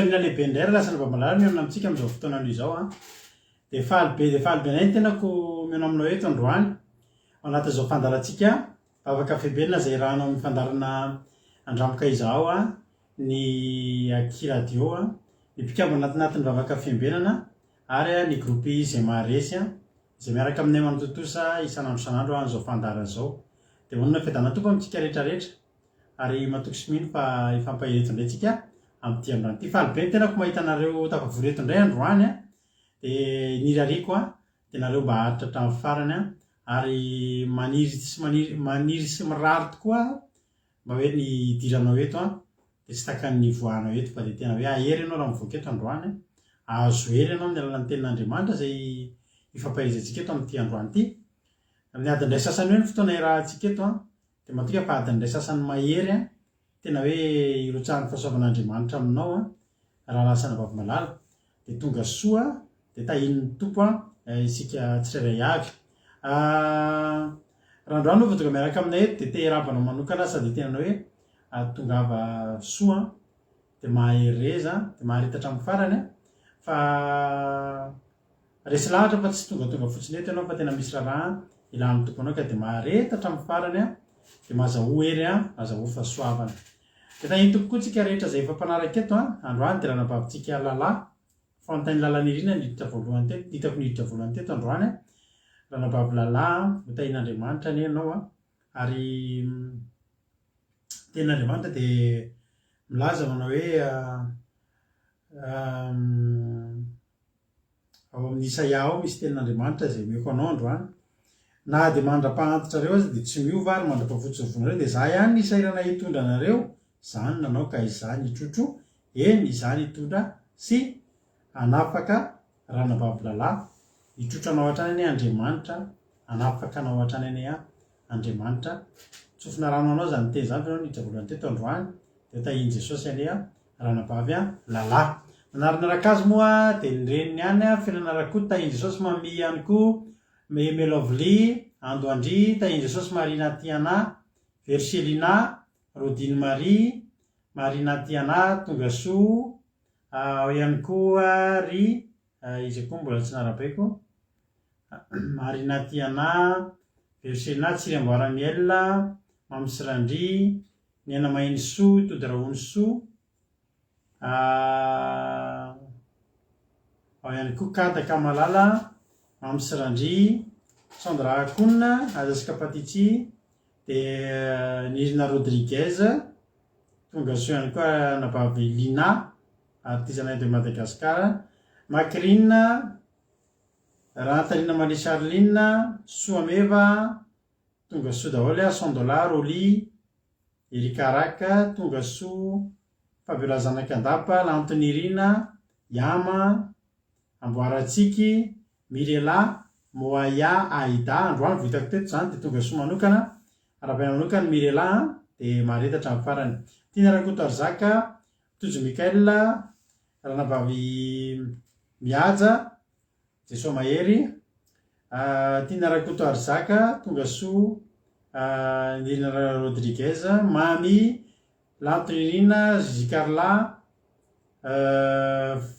lehibe indray raha lasa navamalala miomina amintsika amin'izao fotoana izao a dia faly be nay tenako miona aminao eto androany ao anatin'izao fandarantsika vava-kafebelona izay rahanao amin'ny fandarana andramoka izao a ny Aki radio a ny mpikambana anatin'ny vava-kafebelana ary ny groupe izay maharesy a izay miaraka aminay manototosa isan'andro isan'andro an'izao fandarana izao dia monina fiadana tompo amintsika rehetrarehetra ary matoky simino fa ifampahireto indray tsika amin'ity androany ity. Faly be ny tenako mahita anareo tafavoreto indray androany a dia nirariako a dia nareo mba haritra hatramin'ny farany a ary maniry sy mirary tokoa mba hoe ny idiranao eto a dia tsy takan'ny voanao eto fa dia tena hoe ahery ianao raha mivoaka eto androany azo hery ianao amin'ny alalan'ny tenin'Andriamanitra izay ifampahirizantsika eto amin'ity androany ity. Amin'ny adin'indray sasany hoe ny fotoana irahantsika eto a dia matoka fa adin'indray sasany mahery a tena hoe irotsahan'ny fahasoavan'Andriamanitra aminao a raha lasana vavamalala dia tonga soa dia tahin'ny tompo a isika tsirairay avy. Raha androany no tonga miaraka aminay eto dia teherabanao manokana sady tena hoe tongava soa dia mahereza dia maharitatra amin'ny farany a fa resy lahatra fa tsy tonga fotsiny eto ianao fa tena misy raha ilan'ny tomponao ka dia maharetatra amin'ny farany a dia mahazaho hery a mahazaho fahasoavana. Dia tahiny tompo koa tsika rehetra izay efa mpanaraka eto a androany dia raha nabavintsika lalahy fantainy lalana niditra voalohany teto hitako niditra voalohany teto androany a raha nabavy lalahy ho tahin'Andriamanitra ny ianao a ary tenin'Andriamanitra dia milaza manao hoe ao amin'ny Isaia ao misy tenin'Andriamanitra izay mihoako anao androany na dia mandra-pahantotrareo aza dia tsy miova ary mandra-pahavotsovonareo dia za ihany ny sairana hitondra anareo izany nanao ka izany hitrotro eny izany hitondra sy hanafaka raha nabavy lalahy hitrotro anao hatrany any Andriamanitra hanafaka anao hatrany any Andriamanitra tsofina rano anao izany teny izany fa ianao niditra voalohany teto androany dia tahiny Jesosy any raha nabavy lalahy. Manarinaraka azy moa dia ny reniny ihany a fianarana koa tahiny Jesosy mami ihany koa Melovli Andoandry tahiny Jesosy Marina Tiana Verselina Rodine Marie Marina Tiana Tongasoa ao ihany koa ry izy koa mbola tsy narabaiko Marina Tiana Verselina Tsiramboaramiel Mamy Sirandry Niana Mahiny Soa Todraony Soa ao ihany koa Kataka Malala Mamy Sirandry Sandra Akonina Azasika Patitsy dia Nirina Rodriguez tonga soa ihany koa nabavy Lina artisanay de Madagasikara Makrina Rantarina Marie Charline Soameva tonga soa daholo a Sandola Roli Erika Raka tonga soa Fabiola Zanakandapa Lantonirina Yama Amboaratsiky Mirela Moaya Aida androany vitako teto izany dia tonga soa manokana arahabaina manokana Mirela dia maharetatra amin'ny farany. Tiana Rakoto Arzaka Tojo Mikael Ranabavy Mihaja Jesoa Mahery Tiana Rakoto Arzaka tonga soa Nirina Rodriguez Mamy Lantonirina Zikarla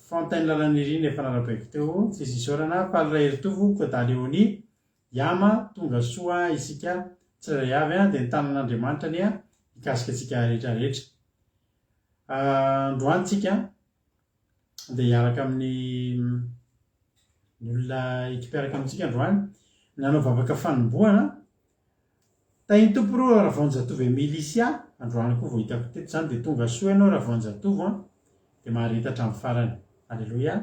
Fontaine Lalanirina efa narabaiko teo tsy sisorana Faly Raheritovo Koda Leoni Yama tonga soa isika tsirairay avy dia ny tanan'Andriamanitra ny hikasika antsika rehetrarehetra. Androany tsika dia hiaraka amin'ny olona hikipiaraka amintsika androany nanao vavaka fanombohana tahiny tompo roa Ravoanjatovo Milisia androany koa vao hitako teto izany dia tonga soa ianao Ravoanjatovo dia maharetatra amin'ny farany. Alleloia.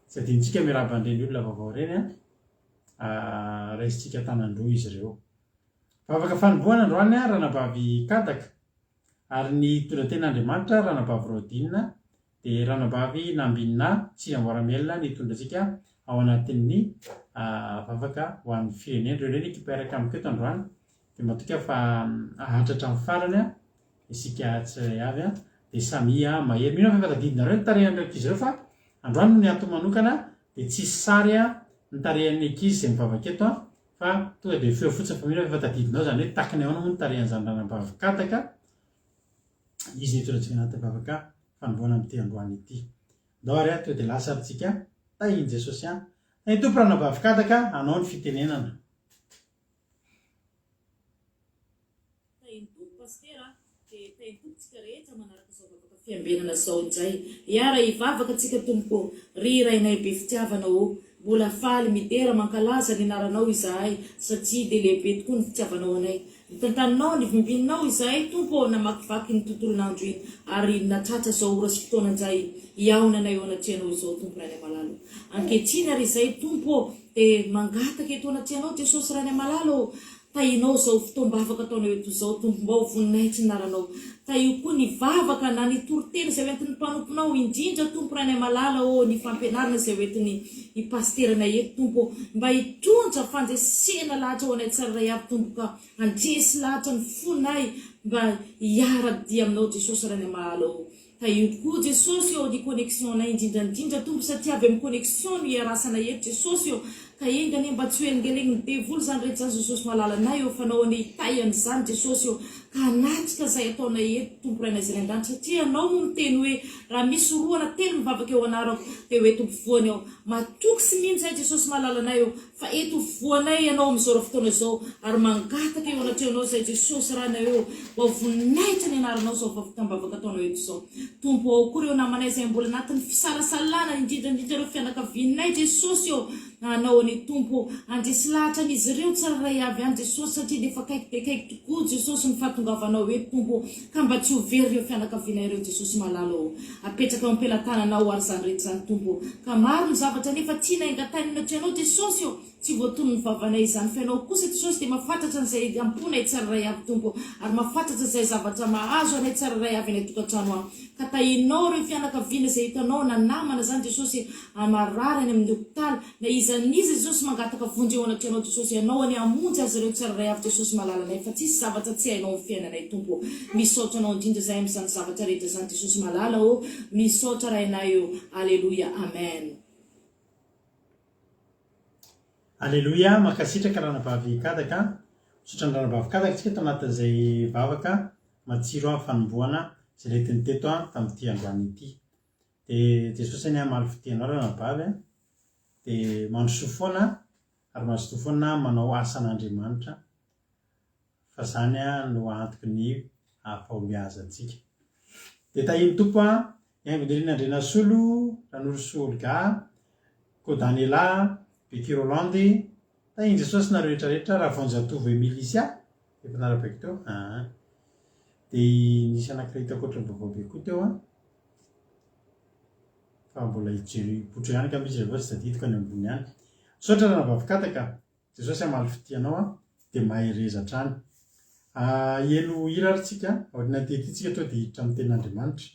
Tsy adinontsika miraba indreny olona vaovao ireny raisitsika tanandroa izy ireo. Vavaka fanombohana androany raha nabavy Kataka ary ny tondra tenin'Andriamanitra raha nabavy Rodine dia raha nabavy Nambinina Tsiramboaramiel ny tondratsika ao anatin'ny vavaka ho an'ny firenena ireo ireny ekipiaraka amin'ny keto androany dia matoka fa ahatratra amin'ny farany isika tsirairay avy dia samy mahery. Mino fa efa tadidinareo ny tarehan'ny ankizy ireo fa androany no ny antony manokana dia tsisy sary ny tarehan'ny ankizy izay mivavaka eto fa tonga dia feo fotsiny fa mino fa efa tadidinao izany hoe takiny ahoana moa ny tarehan'izany raha nabavy Kataka izy ny tondratsika anaty vavaka fanombohana amin'ity androany ity. dary a to dia lasarytsika tahiny jesosy a ny tomporana vavikataka anao ny fitenenana. fiambenana zao nzay iara ivavaka tsika tompo rirainay be fitiavanao mbola faly midera mankalaza ny anaranao izahay satria de lehibe tokoa ny fitiavanao anay nitantaninao ny vimbinao izahay tompo namakivaky ny tontolonandro iny ary natratra zao ora sy fotoana nzay iaonanay eo anatrianao izao tompo rany amalalo ankehitriny ary izay tompo de mangataka eto anatrianao jesosy rany amalalo tainao zao fotoam-bavaka ataonao eto zao tompo mba ho voninahitsy ny naranao ta io koa ny vavaka na ny toroteny zay oentiny mpanomponao indrindra tompo rany amalala ô ny fampianarana zay oentiny ipasterana eto tompo mba hitondra fanjesena lahatra ho anay tsararay avy tompo ka andresy lahatra ny fonay mba hiara-dia aminao jesosy rany amalala ô ta io koa jesosy eo ny connexion nay indrindrandrindra tompo satria avy amin'ny connexion no iarasana eto jesosy eo ka engany mba tsy hoengeleny ny devoly zany rehetra zany jesosy malalanay eo fanao any itayany zany jesosy eo ka anatrika zay ataonay eto tompo ray nazay andany satria anao no miteny hoe raha misy roana telo mivavaka eo anarako de hoe tompo voany ao matoky sy mihiny zay jesosy malalanay eo fa eto voanay ianao am'izao raha fotoana zao ary mangataka eo anatrianao zay jesosy rana eo mba voninahitra ny anaranao zao fafitambavaka ataonao eto zao tompo ao koa reo namanay zay mbola anatin'ny fisalasalana indrindrandrindra reo fianakavianay jesosy eo anao any tompo andresy lahatra an'izy ireo tsararay avy any jesosy satria de fa kaiky de kaiky tokoa jesosy ny fahatongavanao eto tompo ka mba tsy ho very reo fianakavianay ireo jesosy malala ao apetraka ampelantananao ary zany rehetra zany tompo ka maro ny zavatra nefa tiana ingatany trianao jesosy eo tsy voatono ny vavanay zany fa ianao kosa jesosy de mafantatra an'izay amponay tsararay avy tompo ary mafantatra zay zavatra mahazo anay tsararay avy anay tokantrano ao ka tahinao reo fianakaviana zay hitanao na namana zany jesosy amararany amin'ny hopitaly na izanizy jesosy mangataka vonjy eo anatrianao jesosy ianao any amonjy azy reo tsararay avy jesosy malalanay fa tsisy zavatra tsy hainao amin'ny fiainanay tompo misaotra anao indrindra zay am'izany zavatra rehetra zany jesosy malala o misaotra rainay eo aleloia amen. Aleloia makasitraka rana vavikataka sotra ny rana vavikataka tsika to anatin'izay vavaka matsiro a fanomboana zay retiny teto a tamin'ity androany ity de jesosy ny amaly fitianao rana vavy a de mandrosoa foana ary mazotoa foana manao asan'Andriamanitra fa zany a no antoky ny fahomiaza antsika de tahiny tompo a iangonirina Andrenasolo Ranoroso Olga ko Daniela Beky Rolandy tahiny jesosy nareo rehetrarehetra raha vonjatovo Emilisy efa narabaiko teo de nisy anankiray hitako ohatry ny vaovao be koa teo a fa mbola ipotro ihany ka misy rehefa tsy tadidiko any ambony ihany sotra rana vavikataka jesosy amaly fitianao a de maherezatra any elo hira ary tsika aorina tetitsika to de hiditra amin'ny tenin'Andriamanitra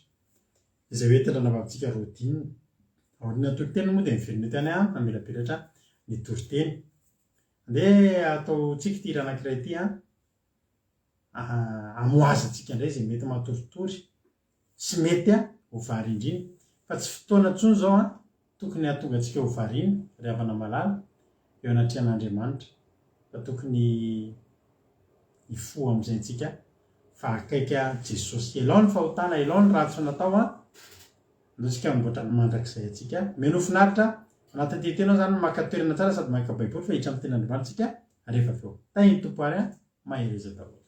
izay hoe tena navavitsika rodiny aorina toriteny moa de miverina tany a mamelapelatra ny toriteny andeha atao tsika ty hira anankiray ty a amoaza tsika indray zay mety matoritory sy mety a ho varindriny fa tsy fotoana tsony zao a tokony atonga atsika ho variny ry havana malala eo anatrian'Andriamanitra fa tokony ifo am'izay tsika fa akaika jesosy elao ny fahotana elao ny ratso natao a andaotsika mboatra mandrakizay atsika meno finaritra anatin'ny tetenao zany makatoerana tsara sady maka baiboly fa hitra amin'ny tenin'Andriamanitra tsika rehefa aveo tahiny tompo ary a mahereza daholo.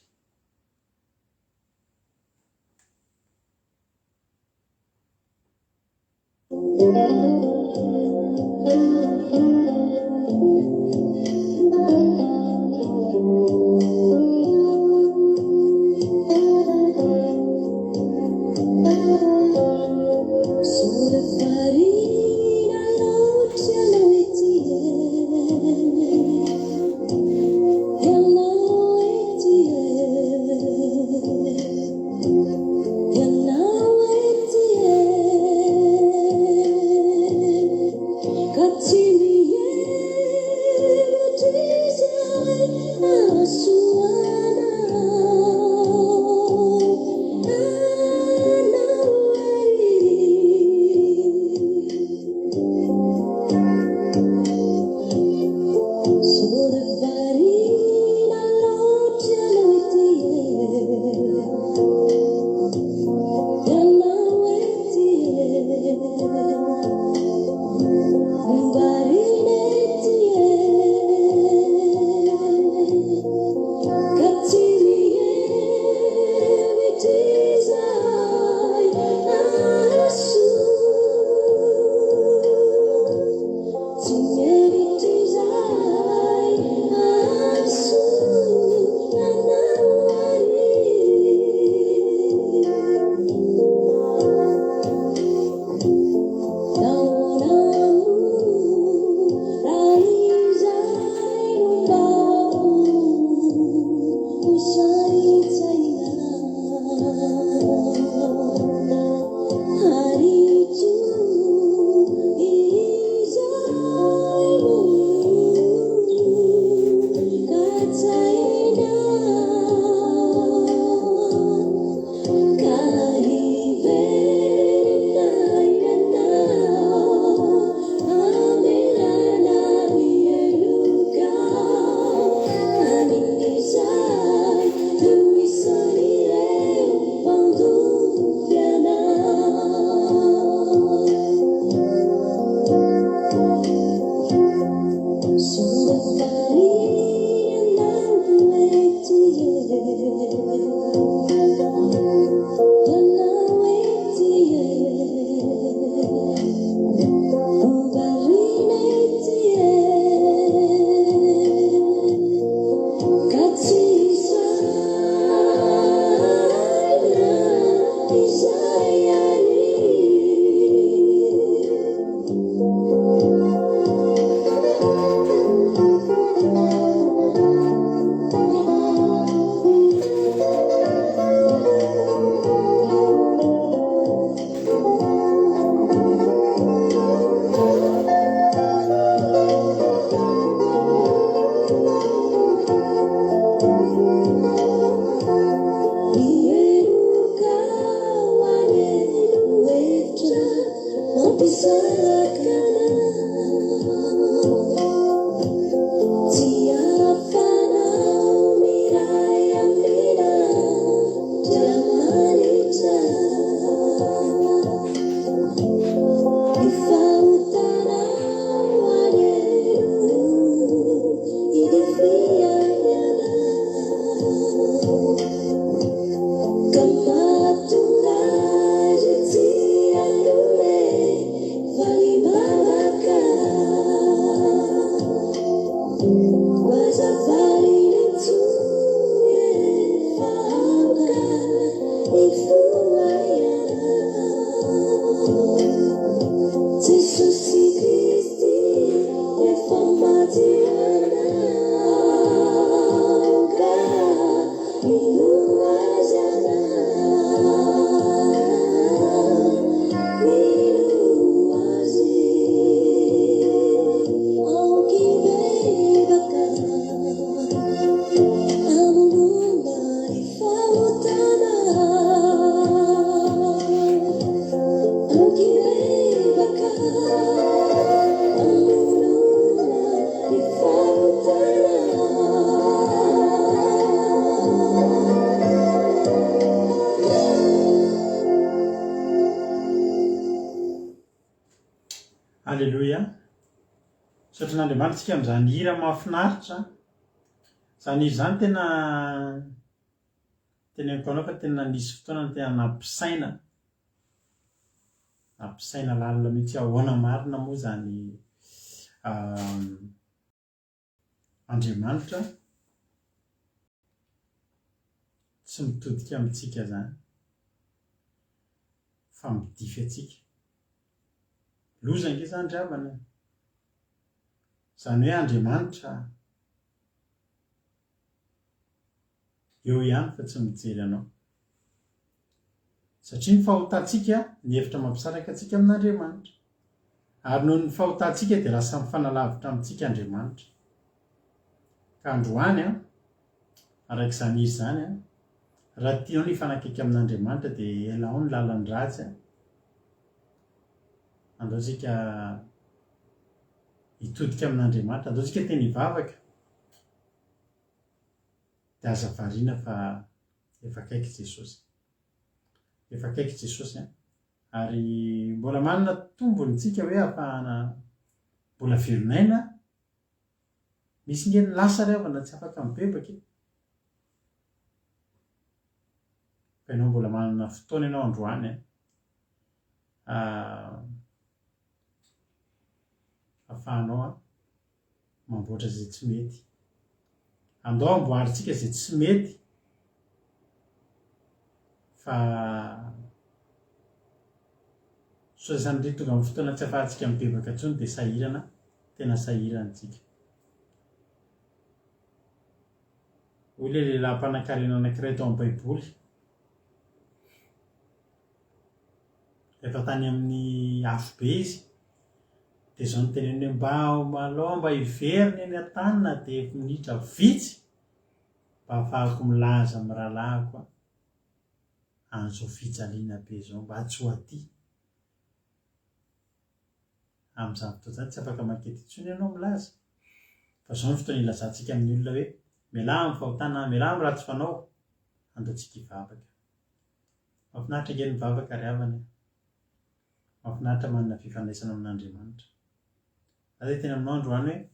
Continue. Alleloia satria n'andriamanitsika am'izany hira mahafinaritra zany iry zany tena teneniko anao fa tena nisy fotoana ny tena nampisaina lalina mihitsy ahoana marina moa zany Andriamanitra tsy mitodika amintsika zany fa midify atsika loza nge zany dravana zany hoe Andriamanitra eo ihany fa tsy mijery anao satria ny fahotantsika ny hevitra mampisaraka atsika amin'Andriamanitra ary noho ny fahotantsika dia lasa mifanalavitra amintsika Andriamanitra ka androany arak'izany izy zany raha tianao ny hifanakaiky amin'Andriamanitra dia elao ny lalany ratsy andao tsika hitodika amin'Andriamanitra, andao tsika teny hivavaka dia aza variana fa efa akaiky Jesosy ary mbola manana tombony tsika hoe ahafahana mbola velonaina misy nge ny lasa rehavana tsy afaka mibebaka fa ianao mbola manana fotoana ianao androany ahafahanao mamboatra zay tsy mety andao amboaritsika zay tsy mety fa so zany ndre tonga amin'ny fotoana tsy ahafahantsika mibebaka intsony dia sahirana tena sahirantsika hoy le lehilahy mpanankarena anankiray tao amin'ny baiboly efa tany amin'ny afo be izy dia zao nyteneny hoe mba hiverina eny an-tany na dia minitra vitsy mba ahafahako milaza amin'ny rahalahiko an'izao fijaliana be zao mba tsy ho aty amin'izany fotoana zany tsy afaka makety intsony ianao milaza fa zao ny fotoana ilazantsika amin'ny olona hoe miala amin'ny fahotana miala amin'ny ratsy fanao andaontsika hivavaka mahafinaritra nge ny mivavaka ry havana mahafinaritra manana fifandraisana amin'Andriamanitra aza tena aminao androany hoe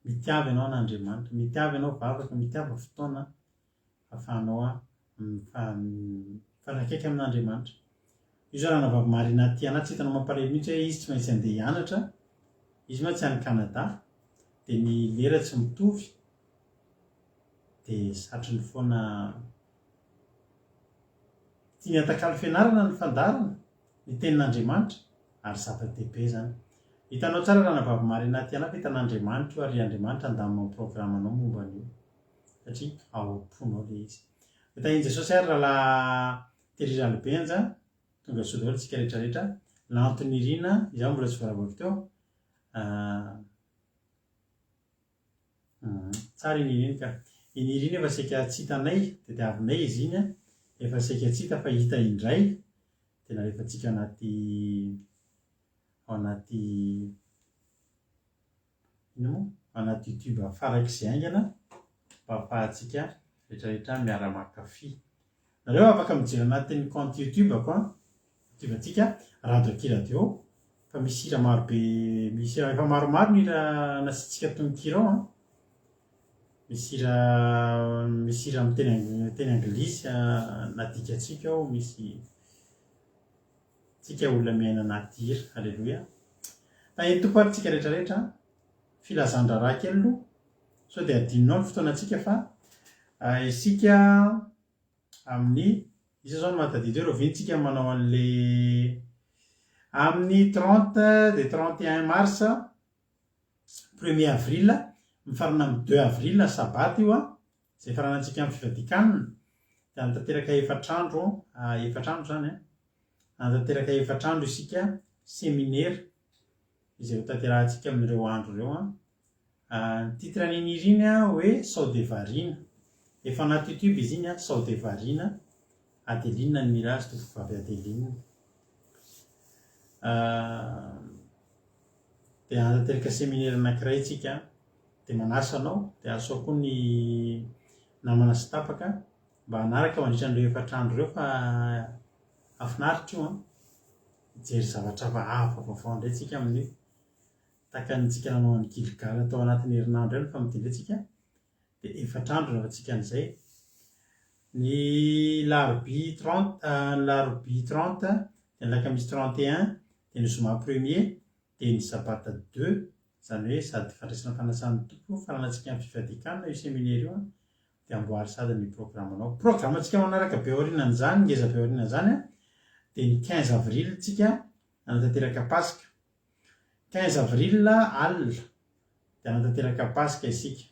mitiavy ianao n'Andriamanitra, mitiavy ianao vavaka, mitiava fotoana ahafahanao mifanakaiky amin'Andriamanitra. Io zao raha navavy marina ty anaty tsy hitanao mampalahelo mihitsy hoe izy tsy maintsy andeha hianatra, izy moa tsy any Canada, dia ny lera tsy mitovy, dia satrony foana tiany atakalo fianarana ny fandarana ny tenin'Andriamanitra ary zava-dehibe zany. Hitanao tsara raha navavy marina ty anaty hitan'Andriamanitra io ary Andriamanitra andamina programanao momba an'io satria ao am-ponao ilay izy. Tahian Jesosy ary rahala tehirizina lehibe anja tonga sao daholo tsika rehetrarehetra lantony irina izaho mbola tsy voaravako teo tsara iny iriny ka iny iriny efa saika tsy hitanay dia diavinay izy iny efa saika tsy hita fa hita indray dia narehefantsika ao anaty ino moa anaty YouTube farak'izay aingana mba ahafahantsika rehetrarehetra miara-mankafy. Nareo afaka mijery anatin'ny compte YouTube ako YouTube antsika Radio Radio fa misy hira marobe, misy hira efa maromaro ny hira nasitsika tononkirao misy hira amin'ny teny anglisy nadikatsika ao, misy tsika olona miaina anaty hira. Alleluia. Tompo ary tsika rehetrarehetra filazan-draharaha kely aloha sao dia adinonao ny fotoanantsika fa isika amin'ny isa zao no mahatadidy hoe rovintsika manao an'le amin'ny 30 dia 31 mars 1er avril mifarana amin'ny 2 avril sabaty io izay faranantsika amin'ny fivadikanana dia anatanteraka efatrandro zany anatanteraka efatrandro isika séminaire izay ho tanterahantsika amin'ireo andro ireo ny titre an'iny iriny hoe sao de varina efa anaty YouTube izy iny sao de varina Adeline ny mirage tovovavy Adeline dia anatanteraka séminaire anankiray tsika dia manasa anao dia aso koa ny namana sy tapaka mba hanaraka mandritra an'ireo efatrandro ireo fa afinaritra io mijery zavatra vaovao indray tsika amin'io tahaka nytsika nanao ny Gilgal tao anatin'ny herinandro eny fa mitindrentsika dia efatrandro rehefa tsika an'izay ny larobia 30 dia ny lakamisy 31 dia ny zoma 1er dia ny sabata 2 zany hoe sady fandraisana fanasan'ny tompo faranantsika amin'ny fivadikanana io séminaire io dia amboary sady ny programanao. Programantsika manaraka be aorinan'izany, ngeza be aorinan'izany dia ny 15 avril tsika anatanteraka pasika 15 avril alina dia anatanteraka pasika isika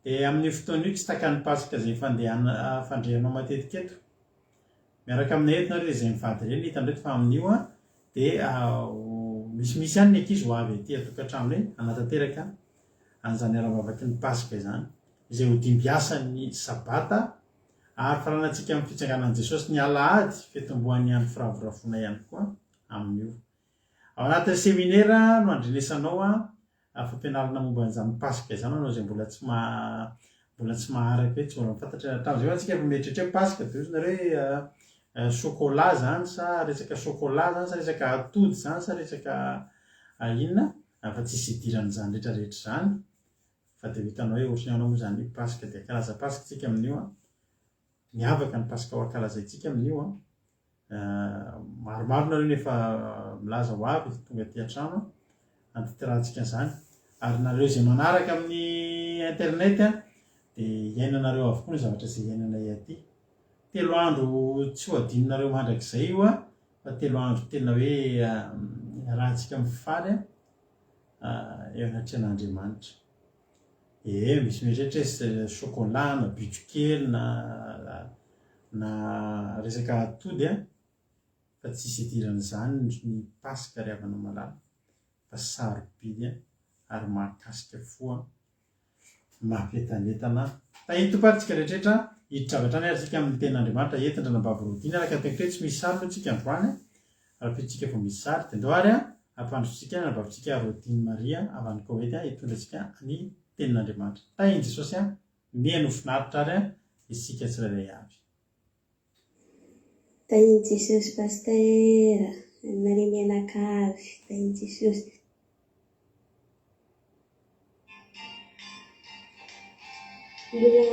dia amin'ny fotoana io tsy takan'ny pasika izay fandrehanao matetika eto miaraka aminay eto nareo izay mivady ireny hitandreto fa amin'io dia misimisy ihany ny ankizy ho avy aty atokantrano anatanteraka an'izany ara-bavaky ny pasika izany izay ho dimbiasan'ny sabata ary faranantsika amin'ny fitsanganan'i Jesosy ny alahady fitombohan'ny andro firavorafona ihany koa amin'io. Ao anatin'ny séminaire no andrenesanao fampianarana momba an'izany pasika izany anao izay mbola tsy maharaka hoe tsy mbola mifantatra hatramin'izay antsika efa mieritreritra hoe pasika dia ozy nareo chocolat zany sa resaka chocolat zany sa resaka atody zany sa resaka inona fa tsisy idiran'izany rehetrarehetra zany fa dia hitanao hoe ohatranao moa zany pasika dia kalaza pasika tsika amin'io miavaka ny pasika ho ankalazaintsika amin'io maromaro nareo nefa milaza ho avy tonga aty an-trano antitirahantsika an'izany ary nareo izay manaraka amin'ny internet dia iainanareo avokoa ny zavatra izay iainanay aty. 3 andro tsy ho adinonareo mandrakizay io fa 3 andro tena hoe rahantsika mifaly eo anatrehan'Andriamanitra. Misy mieritreritra chocolat na bitokely na resaka atody fa tsisy idiran'izany ny pasika ry havana malala fa sarobidy ary mahakasika foa mafetanetana. Tahito paritsika rehetrarehetra hiditra avy hatrany ary tsika amin'ny tenin'Andriamanitra entin-dranam-bavy rodiny araka teniko hoe tsy misy sary aloha tsika androany raha-pitsika efa misy sary dia andohary ampandrotsika nabavitsika rodiny Maria avy any Koety hitondratsika ny tenin'Andriamanitra. Tahiny Jesosy mihaino finaritra ary isika tsirairay avy. Tahiny Jesosy pastera Maria mianakavy tahiny Jesosy mbola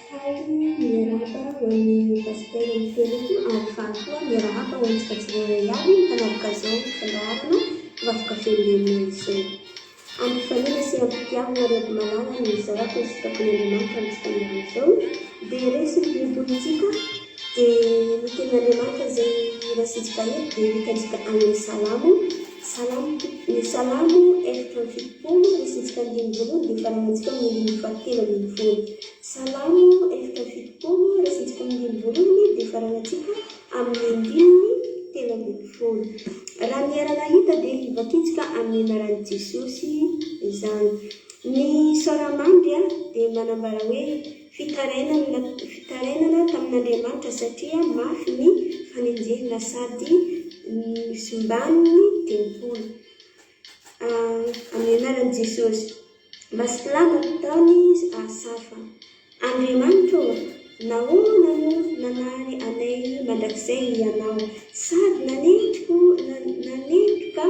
faly miarahaba ho an'ny pasitera miteloko ary faly koa miarahaba ho antsika tsirairay avy mpanavoka zao fandarana vafoka fiandenana izao. Amin'ny fanina sy ampitiavana rehefa malala ny zavatra sitrapon'Andriamanitra amintsika amin'izao dia resy ny politika dia ny tenin'Andriamanitra izay rasintsika eto dia rikantsika amin'ny salamo efatra ny fitopolo rasintsika andinivolo dia faranantsika amin'ny fahatelo ambinivolo. Salamo efatra ny fitopolo rasintsika andinivolo dia faranantsika amin'ny andininy telo ambinivolo. Raha miarana hita dia hivakintsika amin'ny anaran'i Jesosy izany. Ny soramandry dia manambara hoe fitarainana tamin'Andriamanitra satria mafy ny fanenjehana sady simbany ny tempolo. Amin'ny anaran'i Jesosy masilama taony asafa. Andriamanitra nahoana no nanary anay mandrakizay ianao sady nanetroka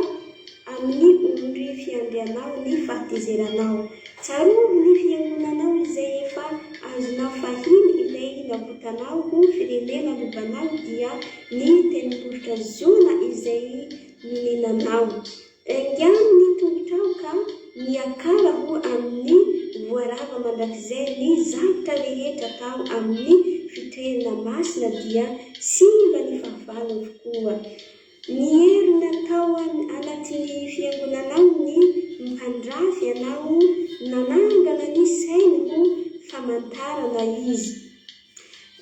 amin'ny ondry fiandrianao ny fahatezeranao. Tsarovy ny fiangonanao izay efa azonao fahiny ilay nabotanao ho firenena lobanao dia ny tendrombohitra zona izay minenanao. Engano ny tongotrao ka miakara ho amin'ny voarava mandrakizay ny zavatra rehetra tao amin'ny fitoerana masina dia simba ny fahavalo avokoa. Ny hery natao anatin'ny fiangonanao ny mpandrafy ianao nanangana ny sainy ho famantarana izy.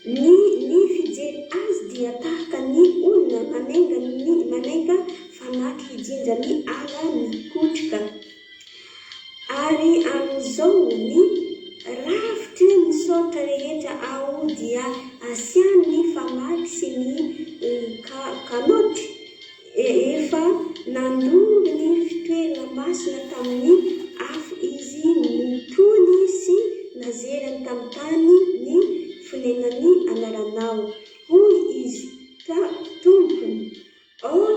Ny fijery azy dia tahaka ny olona manenga famaky hijinja ny ala mikotrika. Ary amin'izao ny rafitry ny soratra rehetra ao dia asiany ny famaky sy ny kanoty. Efa nandoro ny fitoerana masina tamin'ny afo izy nitony sy nazerany tamin'ny tany ny fonenany anaranao. Hoy izy tompony,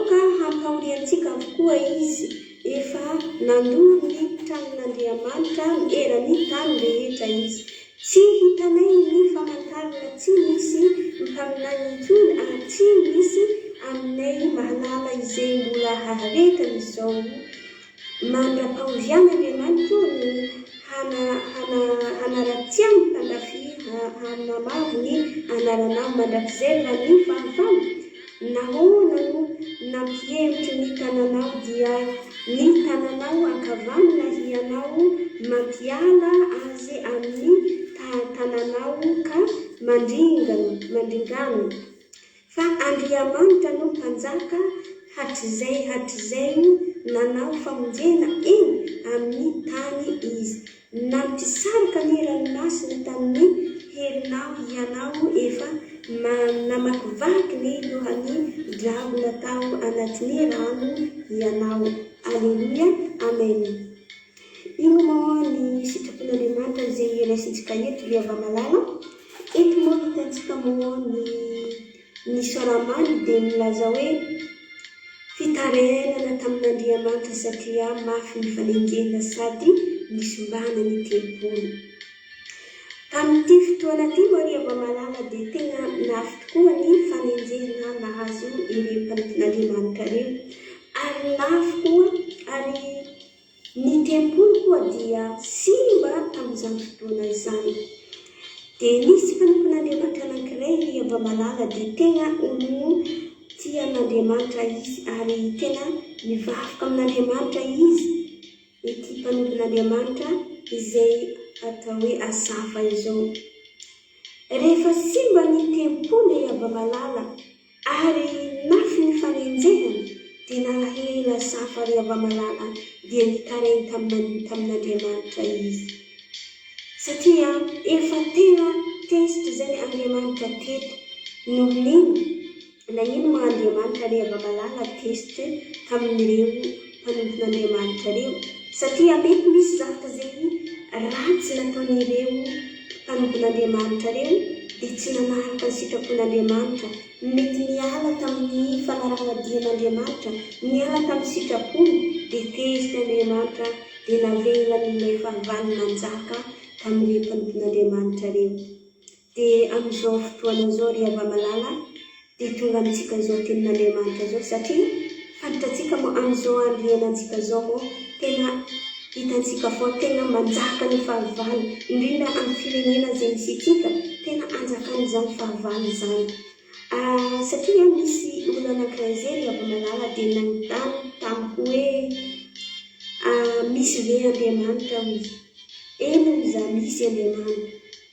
ka hampaoriantsika avokoa izy efa nandoro ny tranon'Andriamanitra erany tany rehetra izy. Tsy hitanay ny famantarana, tsy misy mpaminany intsony ary tsy misy aminay mahalala izay mbola haretany izao. Mandra-pahozian'Andriamanitra no hanaratiany mpandrafy hanamavo ny anaranao mandrakizay raha ny fahavalo. Nahoana no nampihevitry ny tananao dia ny tananao ankavanana hianao mampiala azy amin'ny tananao ka mandringana. Fa Andriamanitra no mpanjaka hatrizay nanao famonjena eny amin'ny tany izy. Nampisarika ny ranomasina tamin'ny herinao ianao efa namakivaky ny lohan'ny drabo natao anatin'ny rano ianao. Alleluia, amen. Ino moa ny sitrapon'Andriamanitra izay rasintsika eto ry avamalala. Eto moa hitantsika moa ny soramandry dia milaza hoe fitarainana tamin'Andriamanitra satria mafy ny fanenjehana sady misimbana ny tempolo. Tamin'ity fotoana ity moa ry avamalala dia tena nafy tokoa ny fanenjehana nahazo ireo mpanampin'Andriamanitra ireo. Ary nafy koa ary ny tempolo koa dia simba tamin'izany fotoana izany. Dia nisy mpanampin'Andriamanitra anankiray ry avamalala dia tena olo tian'Andriamanitra izy ary tena mivafoka amin'Andriamanitra izy. Ity mpanampin'Andriamanitra izay atao hoe asafa izao. Rehefa simba ny tempolo ry avamalala ary nafy ny fanenjehana dia nalahelo asafa ry avamalala dia nitarainy tamin'Andriamanitra izy. Satria efa tena tezitra izany Andriamanitra teto noho nino na ino moa Andriamanitra ry avamalala tezitra tamin'ireo mpanampin'Andriamanitra ireo. Satria mety misy zavatra izay ratsy nataon'ireo mpanampin'Andriamanitra ireo dia tsy nanaraka ny sitrapon'Andriamanitra. Mety niala tamin'ny fanarahnadian'Andriamanitra, niala tamin'ny sitrapony dia tezitra Andriamanitra dia navelany ilay fahavalo nanjaka tamin'ny mpanompon'Andriamanitra reo. Dia amin'izao fotoana izao ry hava-malala dia tonga amintsika izao tenin'Andriamanitra izao, satria fantatsika moa amin'izao andro iainantsika izao moa tena hitantsika foa tena manjaka ny fahavalo, indrindra amin'ny firenena izay misy itsika tena anjakan'izany fahavalo izany. Satria misy olona anankiray izay ry hava-malala dia nanontany tamiko hoe misy ve Andriamanitra izy? Eny iza misy Andriamanitra.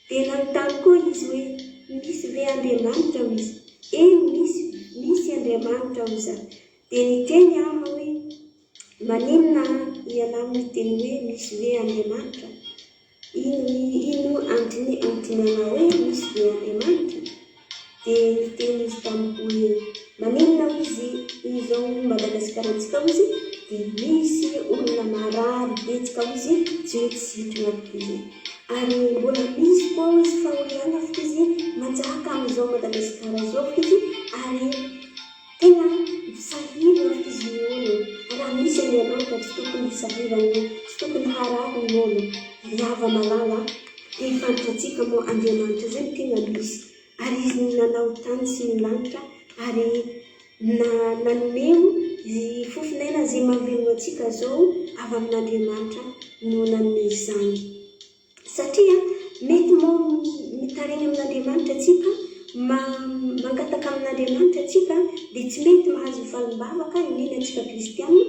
Dia nanontany koa izy hoe misy ve Andriamanitra izy? Eny misy Andriamanitra iza. Dia niteny aho hoe maninona ianao miteny hoe misy ve Andriamanitra? Ino antinana hoe misy ve Andriamanitra? Dia niteny izy tamiko hoe maninona izy izao Madagasikaratsika izy dia misy olona marary betsaka izy tsy hoe tsy sitrana izy. Ary mbola misy koa izy fahoriana izy manjaka amin'izao Madagasikara izao izy, ary tena sahirana izy ny olo. Raha misy Andriamanitra tsy tokony sahirana, tsy tokony harary ny olo. Ry hava-malala dia fantatsika moa Andriamanitra zay tena misy, ary izy nanao tany sy ny lanitra, ary nanomeo ny fofinaina izay mahavelona antsika izao avy amin'Andriamanitra no nanome izany. Satria mety moa mitareny amin'Andriamanitra atsika, mangataka amin'Andriamanitra atsika, dia tsy mety mahazo valim-bavaka indrindra atsika kristiana.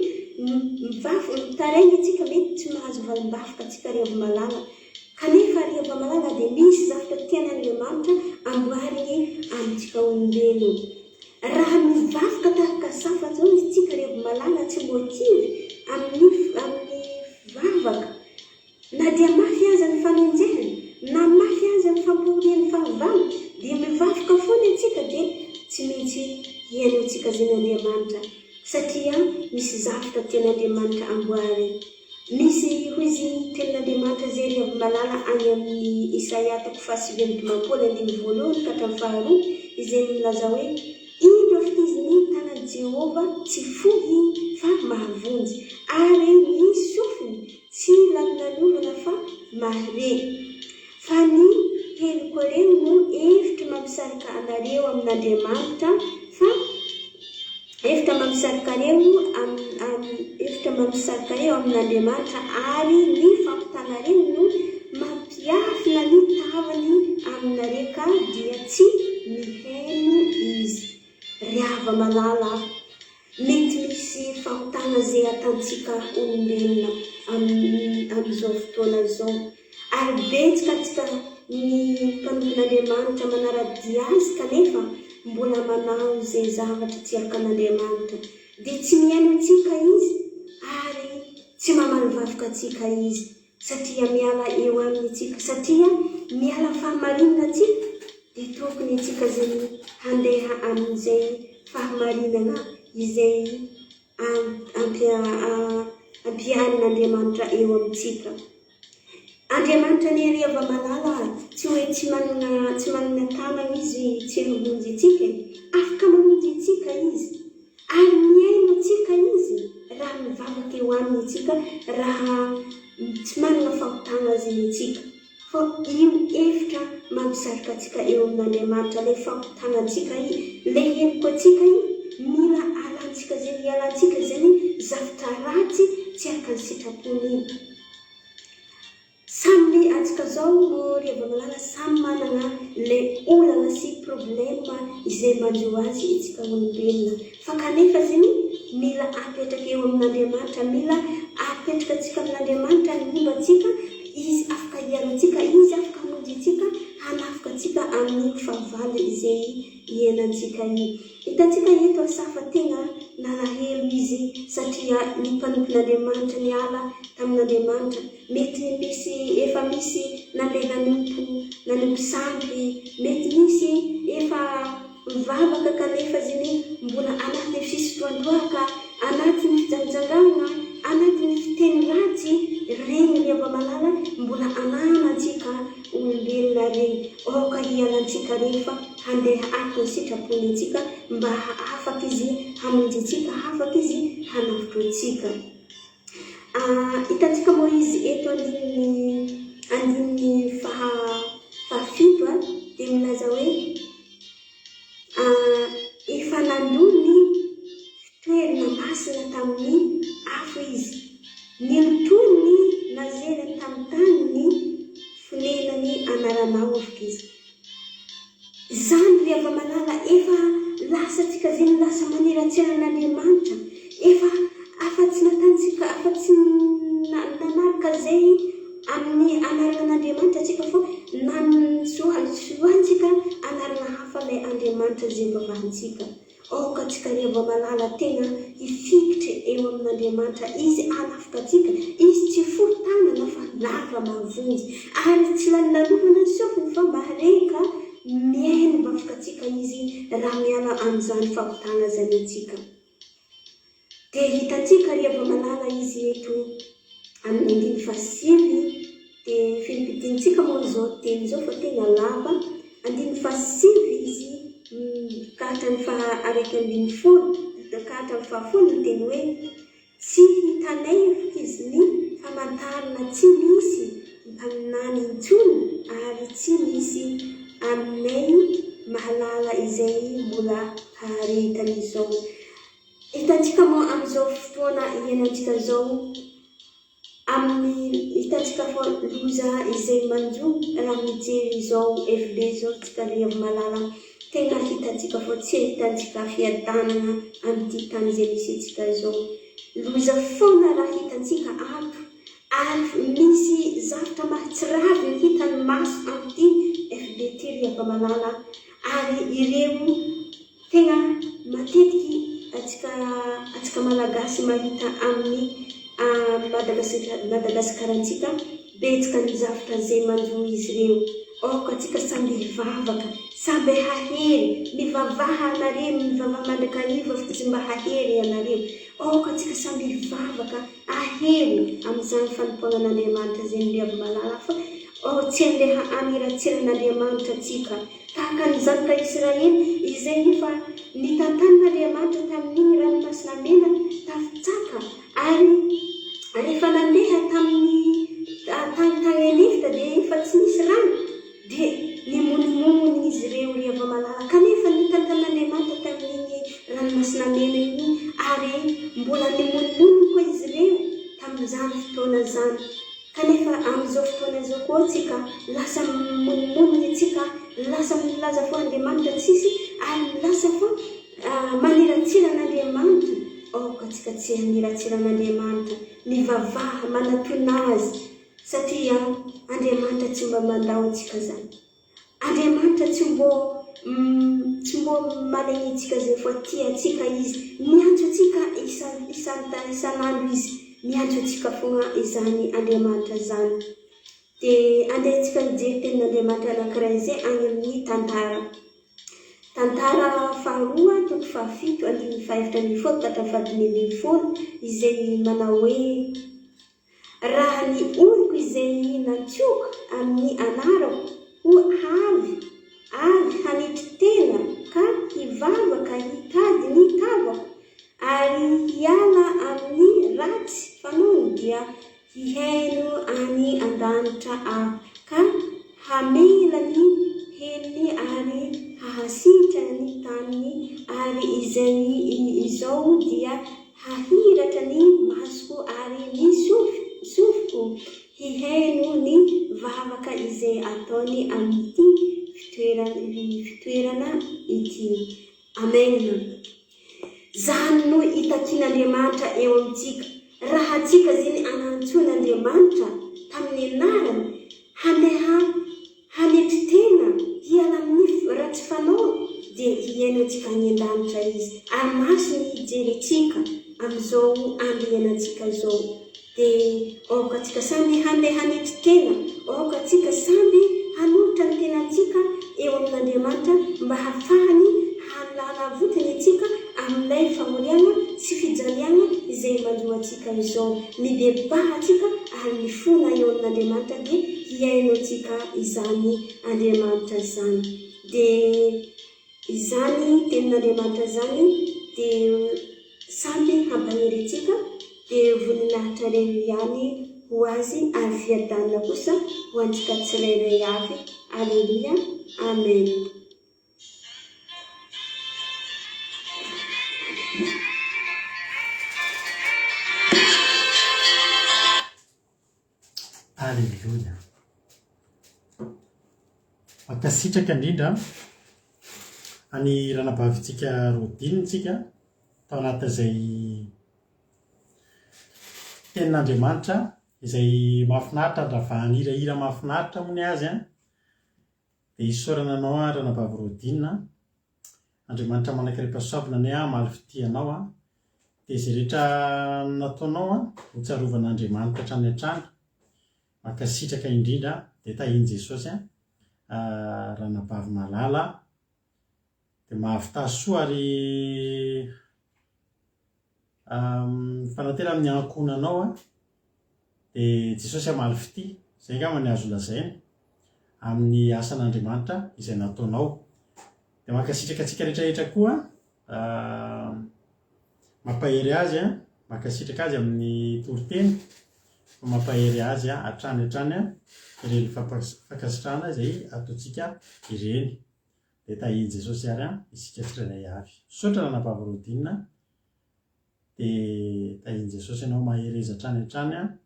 Mitareny atsika mety tsy mahazo valim-bavaka atsika ry hava-malala. Kanefa ry hava-malala dia misy zavatra tian'Andriamanitra amboariny amintsika olombelo. Raha mivavaka tahaka safa zao isika ry hava-malala tsy moativy amin'ny vavaka, na dia mafy aza ny fanenjehany, na mafy aza ny fampahorian'ny fahavalo, dia mivavaka foana atsika dia tsy maintsy hiainantsika zen'Andriamanitra, satria misy zavatra tian'Andriamanitra amboariny. Misy hoy izy tenin'Andriamanitra zay ry hava-malala any amin'ny Isaia 7:2 ka hatramin'ny 2 izay milaza hoe indro fiteziny tanan'i Jehova tsy fohy fa mahavonjy, ary ny sofiny tsy lalinalovana fa mahare. Fa ny heliko reo no hevitra mampisarika anareo amin'Andriamanitra, fa hevitra mampisarika reo amin'Andriamanitra, ary ny fampitanareo no mampiafina ny tavany aminareo ka dia tsy miheno izy. Ry hava-malala, mety misy fahotana izay atantsika olombelona amin'izao fotoana izao, ary betsaka atsika ny mpanompon'Andriamanitra manaradia azy kanefa mbola manao izay zavatra tsy araka an'Andriamanitra, dia tsy mihaino antsika izy ary tsy mamalivavaka antsika izy, satria miala eo aminy atsika, satria miala fahamarinana atsika, dia tokony atsika zay handeha amin'izay fahamarinana izay ampiarin'Andriamanitra eo amintsika. Andriamanitra ny ry hava-malala tsy hoe tsy manana tanana izy tsy mamonjy atsika, afaka mamonjy atsika izy, ary miaino atsika izy raha mivavaka eo aminy atsika, raha tsy manana fahotana azy atsika. Fa io hevitra mampisarika atsika eo amin'Andriamanitra, ilay fahotana atsika, ilay heliko atsika mila alantsika zay ialantsika zany zavatra ratsy tsy araka ny sitrapony. Samy atsika zao ry hava-malala samy manana ilay olana sy problema izay manjo azy itsika olombelona, fa kanefa zany mila apetraka eo amin'Andriamanitra, mila apetraka atsika amin'Andriamanitra ny momba atsika, izy afaka hialantsika, izy afaka hamonjy atsika, hanafika atsika amin'ny fahavalo izay iainantsika io. Hitantsika eto safa tena nalahelo izy, satria ny mpanompon'Andriamanitra ny ala tamin'Andriamanitra, mety efa misy nandeha nanompo sampy, mety misy efa mivavaka kanefa zany mbola anaty fisotroandohaka, anatin'ny fijanjangana, anatin'ny fiteny ratsy, regny ry hava-malala mbola anana atsika olombelona regny. Aoka hialantsika rehefa handeha araka ny sitrapony atsika, mba afaka izy hamonjy atsika, afaka izy hanavotro atsika. Hitantsika moa izy eto andininy andininy fahafito dia milaza hoe efa nandony fitoerana masina tamin'ny afo izy, nilotony nazerany tamin'ny tany ny fonenany anaranao afaka izy. Zany ry Avamalala efa lasantsika zay lasa maneratseran'Andriamanitra, efa afa-tsy natantsika, afa-tsy nanaraka zay amin'ny anaran'Andriamanitra atsika fo soantsika anarana hafa ilay Andriamanitra zay vavahantsika. Ka tsika ry Avamalala tena hifikitra eo amin'Andriamanitra, izy anafika atsika, izy tsy forontanana fa lava mavonjy ary tsy lalalovana sofiny fa mareka miaino mafika atsika izy raha miala amin'izany fampitana zany atsika. Dia hitantsika ry Avamalala izy eto amin'ny 5 dia filipitintsika moa zao teny zao fa tena lava. 5 izy kahatrany 9 kahatrany 10 teny hoe tsy hitanay afaka izy ny famantarana tsy misy aminany intsony ary tsy misy aminay mahalala izay mbola haretany izao. Hitantsika moa amin'izao fotoana iainantsika zao, hitantsika fa loza izay manjo raha mijery izao FB zao tsika ry Avamalala, tena hitantsika fa tsy hitantsika fiadanana amin'ity tany izay misitsika zao. Loza foana raha hitantsika ato ary misy zavatra mahatsiravy ny hitany maso amin'ity FB ty ry Avamalala, ary ireo tena matetiky atsika malagasy mahita amin'ny Madagasikaratsika betsaka ny zavatra zay manjo izy ireo. Ka tsika samby hivavaka, samby hahery, mivavaha anareo, mivavaha mandrakariva afaka tsy mba hahery anareo. Ka tsika samby hivavaka ahery amin'izany fanompoanan'Andriamanitra zay ry Avamalala, fa tsy andeha aniratseran'Andriamanitra atsika tahaka ny zanaka Israely izay efa nitantan'Andriamanitra tamin'iny ranomasina mena tafitsaka, ary rehefa nandeha tamin'ny tany Egypta dia efa tsy nisy rano dia nimonimony izy ireo ry Avamalala, kanefa nitantan'Andriamanitra tamin'iny ranomasina mena iny, ary mbola nimonimony koa izy ireo tamin'izany fotoana zany. Kanefa amin'izao fotoana izao koa tsika lasa monimony tsika, lasa milaza fo Andriamanitra tsisy, ary lasa fo maniratseran'Andriamanitra. Ka tsika tsy aniratseran'Andriamanitra, mivavaha manatona azy, satria Andriamanitra tsy mba mandao atsika zany. Andriamanitra tsy mbo malegny atsika zay fa tia atsika izy, miantso atsika isan'andro izy, miantso atsika fogna izany Andriamanitra zany. Dia andehantsika mijery tenin'Andriamanitra anankiray izay any amin'ny tantara faharoa toko 7 andiny 7 izay manao hoe raha ny oloko izay natsoka amin'ny anarako ho avy hanitry tena ka hivavaka hitady ny tavako, ary hiala amin'ny ratsy fanaony dia hihaino any an-danitra aho, ka hamela ny heliny ary hahasitra ny taniny, ary izao dia hahiratra ny masoko ary ny sofiko hihaino ny vavaka izay ataony amin'ity fitoerana ity. Amen. Zany no hitakin'Andriamanitra eo amintsika. Raha atsika zany anantsoan'Andriamanitra tamin'ny anarany, handeha hanetry tena, hiala amin'ny ratsy fanao, dia hiaino atsika any an-danitra izy, ary maso ny hijery atsika amin'izao andro iainantsika zao. Dia ka tsika samby handeha hanetry tena, ka tsika samby hanolotra ny tenantsika eo amin'Andriamanitra, mba hafahany halala votiny atsika amin'ilay famoriana sy fijaliana izay manjo atsika izao. Midebaha atsika ary mifona eo amin'Andriamanitra, dia hiaino atsika izany Andriamanitra zany. Dia izany tenin'Andriamanitra zany dia samby hampahery atsika dia voninahitra reny ihany ho azy ary fiadanana kosa ho antsika tsirairay avy. Aleluia, amen. Aleluia. Mankasitraka indrindra any ranabavitsika rodinitsika tao anatin'izay tenin'Andriamanitra izay mahafinaritra ravahana hirahira mahafinaritra mony azy dia isaorana anao ranabavy rodina. Andriamanitra manankiray-pahasoavana ny maly fitianao dia izay rehetra nataonao ho tsarovana Andriamanitra hatrany hatrany. Mankasitraka indrindra dia tahiny Jesosy ranabavy malala dia mahavitasoa ary fanatera amin'ny ankonanao dia Jesosy amaly fity. Izay angamba ny azo lazaina amin'ny asan'Andriamanitra izay nataonao. Dia mankasitraka antsika rehetrarehetra koa mampahery azy mankasitraka azy amin'ny toriteny mampahery azy hatrany hatrany ireny fankasitrahana izay ataontsika ireny. Dia tahiny Jesosy ary isika tsirairay avy. Saotra ranabavy rodina dia tahiny Jesosy ianao mahery izy hatrany hatrany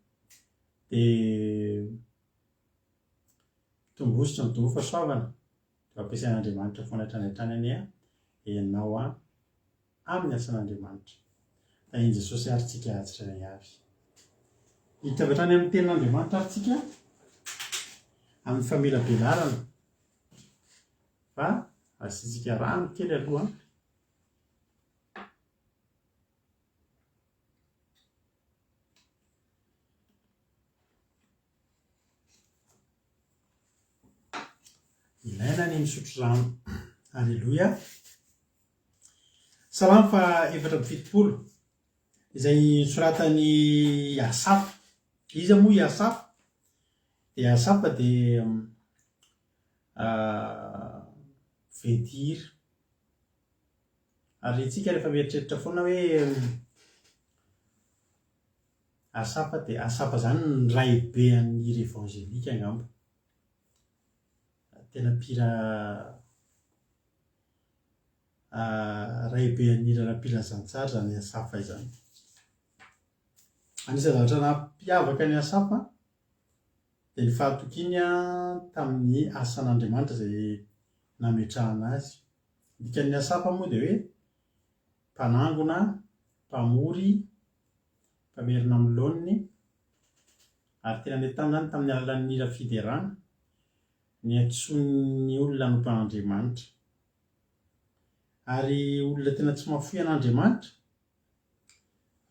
dia tombositra mitombo fahasoavana dia ampiasain'Andriamanitra foana hatrany hatrany ianao amin'ny asan'Andriamanitra. Tahiny Jesosy ary tsika tsirairay avy. Hita avy hatrany amin'ny tenin'Andriamanitra ary tsika amin'ny famelabelarana fa asiantsika rano kely aloha. Ilaina ny misotro rano. Aleluia. Salamo fa 470 izay soratany Asafa. Iza moa Asafa? Dia Asafa dia vedira. Ary itsika rehefa mieritreritra foana hoe Asafa dia Asafa zany ny raibe an'ny hira evangelika angamba. Tena mpira raibe an'ny hira ara-pilazantsara zany Asafa izany. Anisany zavatra nampiavaka ny Asafa dia ny fahatokiany tamin'ny asan'Andriamanitra izay nametrahana azy. Dikan'ny Asafa moa dia hoe mpanangona, mpamory, mpamerina amin'ny laoniny ary tena nentanina tamin'ny alalan'ny hira fiderana ny antsoin'ny olona nompan'Andriamanitra. Ary olona tena tsy mahafoy an'Andriamanitra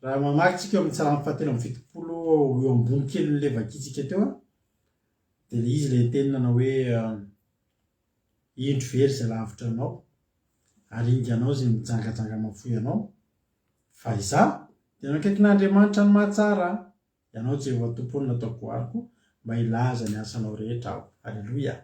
raha mamaky tsika eo amin'ny Salamo 7:70 eo ambony kely n'ilay vakitsika teo dia ilay izy ilay teninana hoe indro very izay lavitra anao ary inganao izay mijangajanga mahafoy anao fa izaho dia nakaikin'Andriamanitra ny mahatsara ianao Jehovah tompony nataoko ariko mba hilaza ny asanao rehetra aho. Aleluia.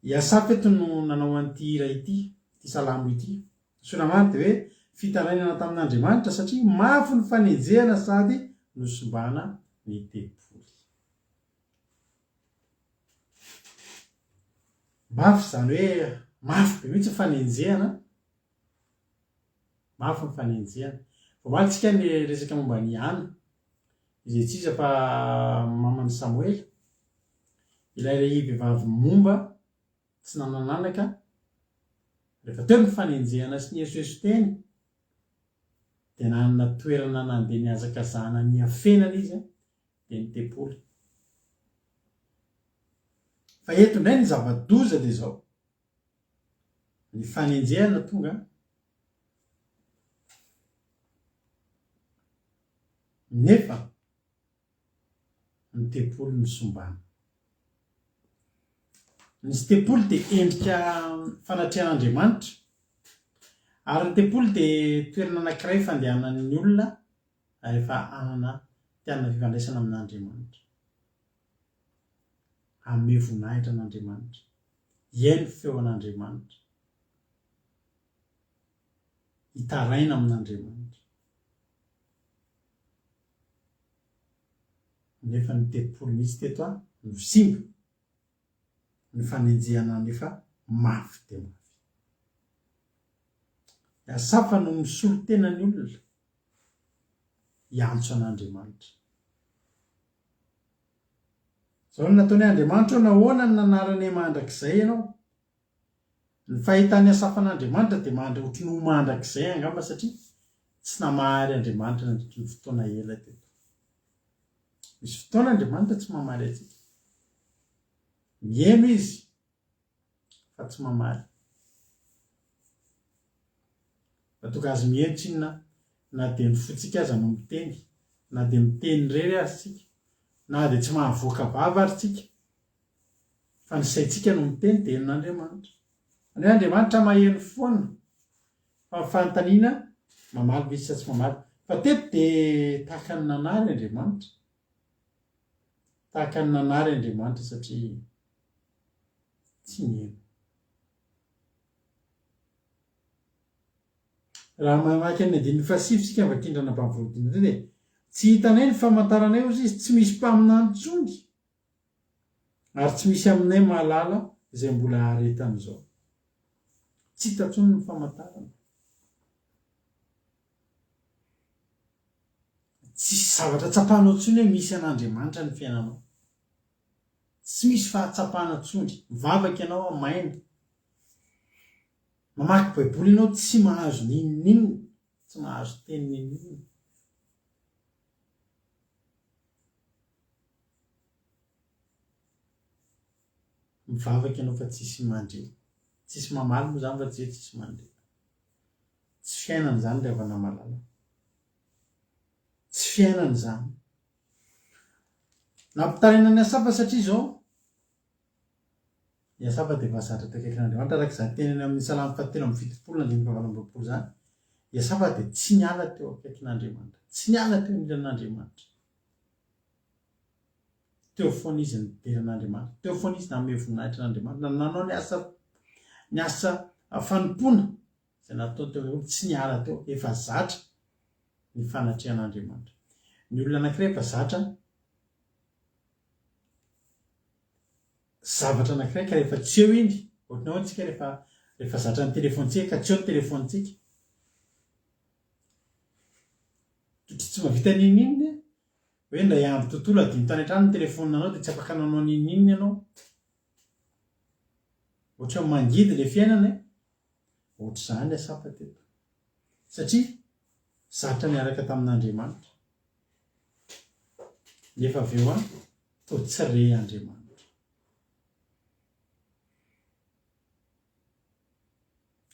I Asafa eto no nanao an'ity hira ity, ity salamo ity. Sonamany dia hoe fitarainana tamin'Andriamanitra satria mafy ny fanenjehana sady nosombana ny tebory. Mafy zany hoe mafy be mihitsy fanenjehana. Mafy ny fanenjehana. Voamalytsika ny resaka momba ny Hana izay tsy iza fa maman'i Samuel, ilay vehivavy momba tsy nanananaka rehefa teo ny fanenjehana sy ny esoeso teny dia nanana toerana nandeha niazakazahana ny hafenana izy dia ny teboly. Fa eto indray ny zava-doza dia izao ny fanenjehana tonga nefa ny teboly ny sombana. Ny teboly dia endrika fanatrehan'Andriamanitra ary ny teboly dia toerana anankiray fandehanan'ny olona rehefa hanana tianana fifandraisana amin'Andriamanitra. Hanome voninahitra an'Andriamanitra, hiaino feo an'Andriamanitra, hitaraina amin'Andriamanitra. nefa ny telopolo mihitsy teto a no simba ny fanenjehana nefa mafy de mafy. Asafa no misolo tenany olona iantso an'Andriamanitra. Zao no nataony Andriamanitra nahoana ny nanarany mandrakizay ianao. Ny fahitany asafan'Andriamanitra dia ohatry ny ho mandrakizay angamba satria tsy namahary Andriamanitra nandritry ny fotoana ela teto. Misy fotoana Andriamanitra tsy mamary atsika. Mihaino izy fa tsy mamary. Atoka azy mihaino tsinona na dia mifotsika aza no miteny, na dia miteny rery azy tsika, na dia tsy mahavoaka vava ary tsika, fa ny saintsika no miteny dia henon'Andriamanitra. Ny Andriamanitra maheno foana fa fanontaniana mamaly ve izy sa tsy mamaly. Fa teto dia tahaka ny nanary Andriamanitra. Tahaka ny nanary Andriamanitra satria tsy niheno. Raha mamaky ny andininy fahasivy sika vakindrana am-pamivorodina dia tsy hitanay ny famantaranay ozy izy, tsy misy mpaminany intsony ary tsy misy aminay mahalala izay mbola aretan'izao. Tsy hita intsony ny famantarana. Tsy zavatra tsapahanao intsony hoe misy an'Andriamanitra ny fiainanao. Tsy misy fahatsapahana intsony. Mivavaka ianao amaina. Mamaky baiboly ianao tsy mahazo ninninina, tsy mahazo teny ninninina. Mivavaka ianao fa tsisy mandre. Tsisy mamaly moa zany fa tsy hoe tsisy mandre. Tsy fiainana zany ilay avy namalala. Tsy fiainana zany. Nampitaraina ny asafa satria izao ny asafa dia efa zatra teo akaikin'Andriamanitra araka izany tenany amin'ny Salamy 7:7-8 zany. Ny asafa dia tsy niala teo akaikin'Andriamanitra. Tsy niala teo nilan'Andriamanitra. Teo foana izy nideran'Andriamanitra. Teo foana izy nanome voninahitra n'Andriamanitra. Nanao ny asa fanompoana izay natao teo. Tsy niala teo. Efa zatra ny fanatrehan'Andriamanitra. Ny olona anankiray efa zatra zavatra anankiray ka rehefa tsy eo iny, ohatran'ny hoe antsika rehefa zatra ny telefontsika ka tsy eo ny telefontsika. Tsy mahavita ninninina hoe ndray andro tontolo adiny tany an-trano ny telefoninanao dia tsy afaka nanao ninninina ianao. Ohatra ny mangidy ilay fiainana, ohatra izany asafa teto. Satria zatra niaraka tamin'Andriamanitra. Nefa avy eo toa tsy re Andriamanitra.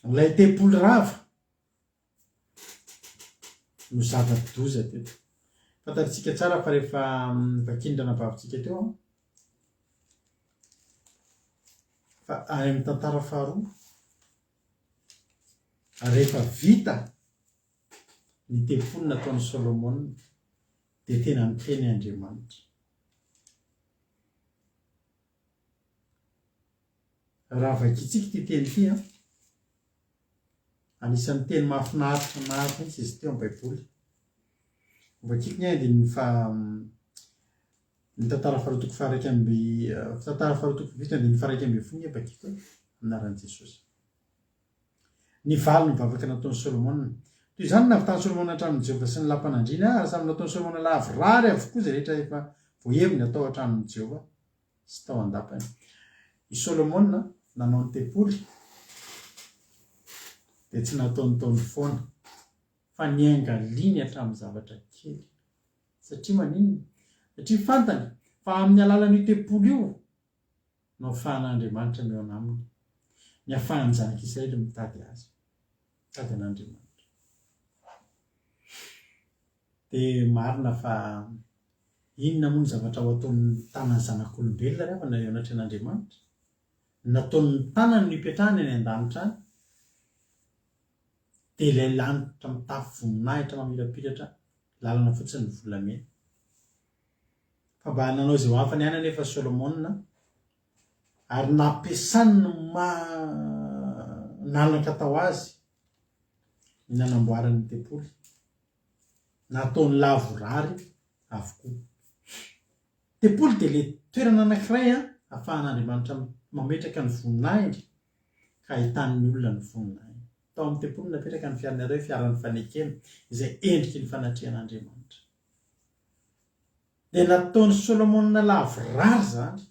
Ilay tempolo rava no zava-doza teto. Fantatsika tsara fa rehefa vakindrana vavintsika teo fa any amin'ny tantara faharoa rehefa vita ny tempolo nataon'i Solomona dia tena niteny Andriamanitra. Raha vakitsika ity teny ity anisan'ny teny mahafinaritra mihitsy izy teo amin'ny Baiboly. Vakiko ny andininy ny tantara faharoa faha 1 tantara faharoa vita andininy faha 1:1 vakiko anaran'i Jesosy. Ny valo ny vavaka nataon'i Solomona. Toy izany navitan'i Solomona an-tranon'i Jehovah sy ny lampanandriana ary samy nataon'i Solomona lavorary avokoa izay rehetra efa voaheviny atao an-tranon'i Jehovah sy tao an-dapany. I Solomona nanao ny tempoly dia tsy nataony taony foana fa niangaliany hatramin'ny zavatra kely. Satria maninona? Satria fantany fa amin'ny alalan'io tempoly io no ahafahan'Andriamanitra meo aminy. Ny ahafahan'ny zanak'Israely mitady azy. Mitady an'Andriamanitra. Dia marina fa inona moa ny zavatra ho ataon'ny tanan'ny zanak'olombelona rehefa nanatry an'Andriamanitra? Nataon'ny tanany no hipetrahany any an-danitra any. Dia ilay lanitra mitafy voninahitra mamirapiratra lalana fotsiny ny volamena. Fa mba nanao izay ho afany ihany anefa Solomona ary nampiasany nalaka tao azy ny nanamboarany tempoly. Nataony lavorary avokoa. tempolo dia le toerana anankiray a ahafahan'Andriamanitra mametraka ny voninahitra ka ahitan'ny olona ny voninahitra. Tao amin'ny tempolo napetraka ny fiarana hoe fiaran'ny fanekena izay endriky ny fanatrehan'Andriamanitra. Dia nataon'ny Solomona lavorary zany,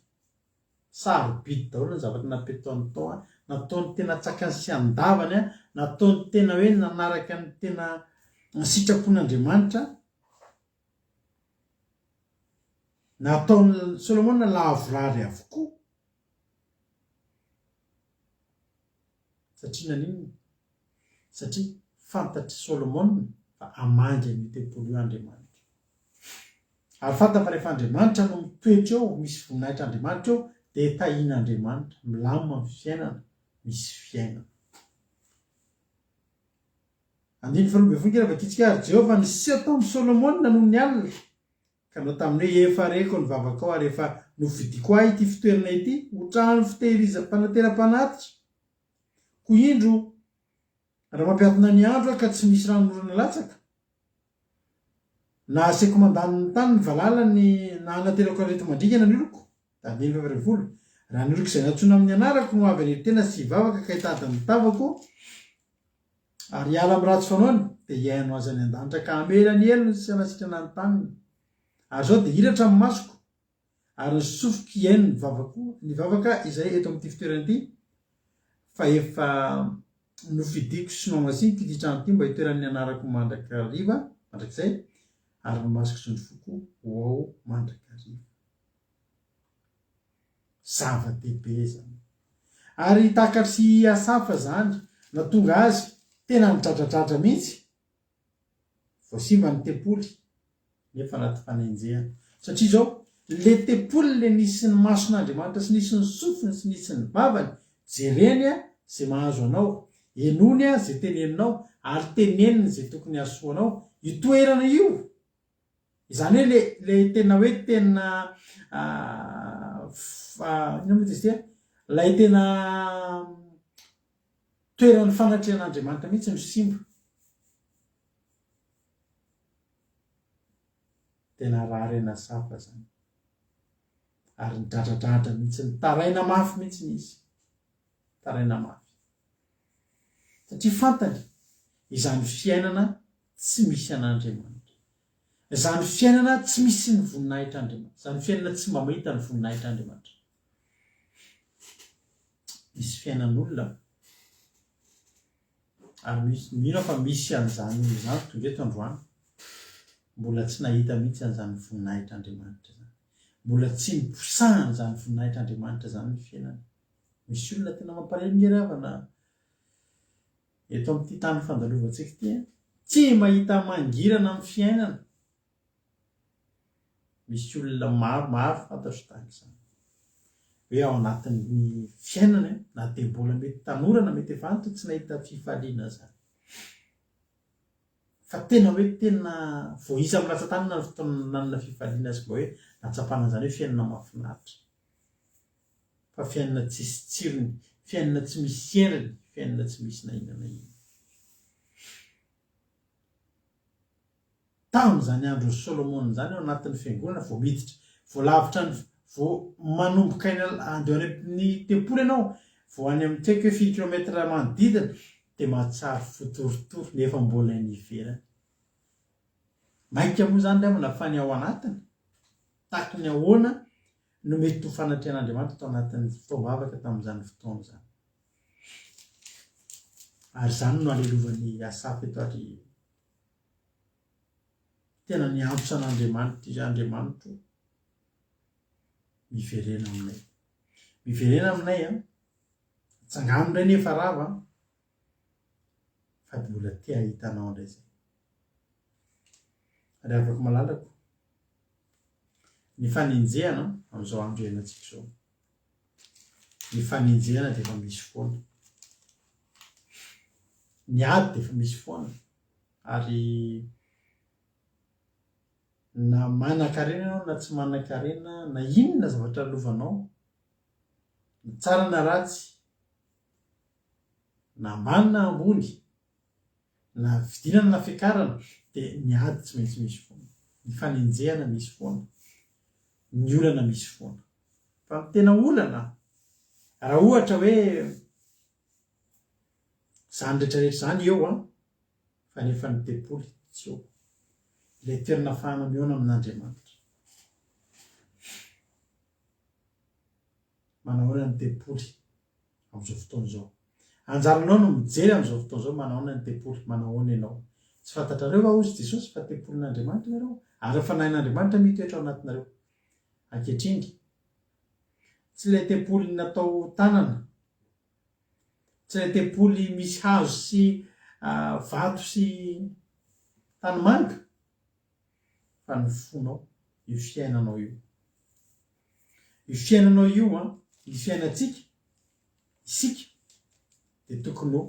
sarobidy daholo ny zavatra napetaony tao, nataony tena tsakany sy andavany, nataony tena hoe nanaraka ny tena sitrapon'Andriamanitra. Nataon'ny Solomona lavorary avokoa. Satria nanino? Satria fantatry Solomona fa hamangy ny tempolo io Andriamanitra. Ary fantany fa rehefa Andriamanitra no mitoetra eo, misy voninahitra Andriamanitra eo, dia tahian'Andriamanitra, milamina ny fiainana, misy fiainana. Andiny faharoa ambin'ny folo kely vakitsika ary Jehovah niseho tamin'ny Solomona noho ny alina. Ka nao tamin'ny hoe efa reko ny vavaka ao ary efa novidiko ahy ity fitoerana ity, ho trano fitehirizam-panateram-panatitra. Ko indro raha mampiatina ny andro ka tsy misy ranorana latsaka. Na aseko mandany tany ny valalany na anaterako areto mandrikana ny oloko. Da andiny faharoa ambin'ny folo. Raha ny oloko izay natsoina amin'ny anarako no avy an'eritena sy vavaka ka hitady ny tavako ary hiala amin'ny ratsy fanaony dia hiaino azy any an-danitra ka hamela ny elony sy hanasitrana ny taniny. Ary zao dia hiratra amin'ny masoko ary ny sofoka hiaino ny vavaka izay eto amin'ity fitoerana ity fa efa nofidiko sy nomasinika ity trano ity mba hitoeran'ny anarako mandrakariva mandrakizay ary ny masoko sy ny foko ho ao mandrakariva. Zava-dehibe zany. Ary takatry Asafa zany na tonga azy tena nidradradratra mihitsy voasimba ny tempoly nefa anaty fanenjehana. Satria zao le tempoly le nisy ny mason'Andriamanitra sy nisy ny sofiny sy nisy ny vavany, jereny zay mahazo anao, enony zay teneninao ary teneniny zay tokony hasoanao. Io toerana io izany hoe le tena hoe tena ino moa izy ity, lay tena toeran'ny fanatrehan'Andriamanitra mihitsy no simba. Tena rarena Asafa zany. Ary nidradradratra mihitsy, nitaraina mafy mihitsy izy. Taraina mafy. Satria fantany izany fiainana tsy misy an'Andriamanitra. Izany fiainana tsy misy ny voninahitra Andriamanitra. Izany fiainana tsy mba mahita ny voninahitra Andriamanitra. Misy fiainan'olona ary mino fa misy an'izany izany tonga eto androany mbola tsy nahita mihitsy an'izany voninahitra Andriamanitra zany. Mbola tsy niposahana izany voninahitra Andriamanitra zany ny fiainana. Misy olona tena mampalahelo ny havana eto amin'ity tany fandalovantsika ity, tsy mahita mangirana amin'ny fiainana. Misy olona maro fantatro tahaka izany. Hoe ao anatin'ny fiainana na dia mbola mety tanora na mety efa antitra tsy nahita fifaliana zany. Fa tena hoe tena voaisa amin'ny latsa-tany na fotoana nanana fifaliana sy mba hoe natsapana an'izany hoe fiainana mahafinaritra. Fa fiainana tsisy tsirony, fiainana tsy misy endriny, fiainana tsy misy na inona na inona. Tamin'izany andron'ny Solomona zany ao anatin'ny fiangonana vao miditra, vao lavitra ny vao manomboka andeo any amin'ny tempolo ianao, vao any amin'ny tsaiko hoe 1 kilometra manodidina dia mahatsara fotorotoro nefa mbola ny ivelany. Mainka moa zany lay manafany ao anatiny, tahaka ny ahoana no mety ho fanatrehan'Andriamanitra tao anatin'ny fitaovavaka tamin'izany fotoana izany. Ary zany no alelovan'ny Asafa eto ary tena niantso an'Andriamanitra izy Andriamanitra miverena aminay. Miverena aminay tsanganonay nefa rava fa mbola tia hitanao indray zay. Ary afaka malalako ny fanenjehana amin'izao andro iainantsika izao. Ny fanenjehana dia efa misy foana. Ny ady dia efa misy foana. Ary na manan-karena ianao na tsy manan-karena na inona zavatra lovanao, na tsara na ratsy, na ambany na ambony, na vidinana na fiakarana, dia ny ady tsy maintsy misy foana. Ny fanenjehana misy foana. ny olana misy foana fa ny tena olana raha ohatra hoe zany rehetrarehetra zany eo fa nefa ny tepoly tsy eo ilay toerana fahana miona amin'Andriamanitra manahoana ny tepoly amin'izao fotoana izao anjaranao no mijery amin'izao fotoana izao manahoana ny tepoly manahoana ianao tsy fantatrareo va ozy Jesosy fa tepolin'Andriamanitra ianao ary fanahin'Andriamanitra mitoetra ao anatinareo ankehitriny tsy ilay tepoly natao tanana tsy ilay tepoly misy hazo sy vato sy tanimanga fa ny fonao io fiainanao io fiainanao io ny fiainantsika isika dia tokony ho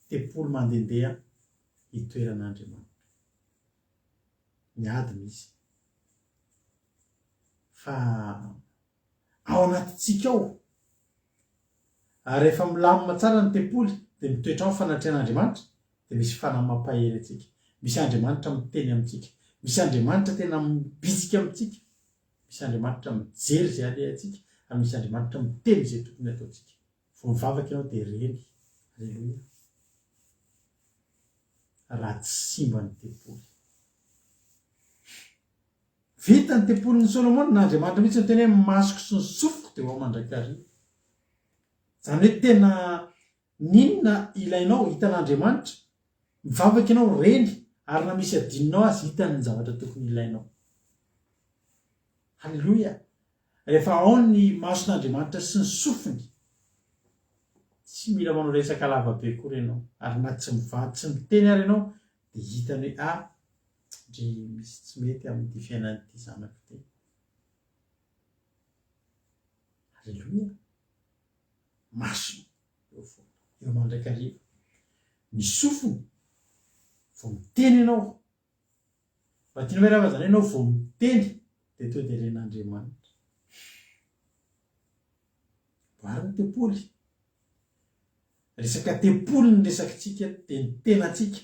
tepoly mandehandeha hitoeran'Andriamanitra miadina izy fa ao anatintsika ao ary rehefa milamina tsara ny tepoly dia mitoetra ao fanatrehan'Andriamanitra dia misy fanahy mampahery antsika misy Andriamanitra miteny amintsika misy Andriamanitra tena mibitsika amintsika misy Andriamanitra mijery izay alehantsika ary misy Andriamanitra miteny izay tokony ataontsika vao mivavaka ianao dia reny alleloia raha tsy simba ny tepoly vita ny tepolin'ny Solomona n'Andriamanitra mihitsy ny teny hoe masoko sy ny sofiko dia ho mandrakariva zany hoe tena ninona ilainao hitan'Andriamanitra mivavaka ianao reny ary na misy adininao azy hitany ny zavatra tokony ilainao halleloia rehefa ao ny mason'Andriamanitra sy ny sofiny tsy mila manao resaka lavabe koa ianao ary na tsy mivady tsy miteny ary ianao dia hitany hoe ndry misy tsy mety amin'ity fiainan'ity zanako ity halleloia masona eo mandrakariva ny sofiny vao miteny ianao mba tiana hoe raha zany ianao vao miteny dia to dia ren'Andriamanitra boary ny tepoly resaka tepoly ny resakitsika dia ny tenatsika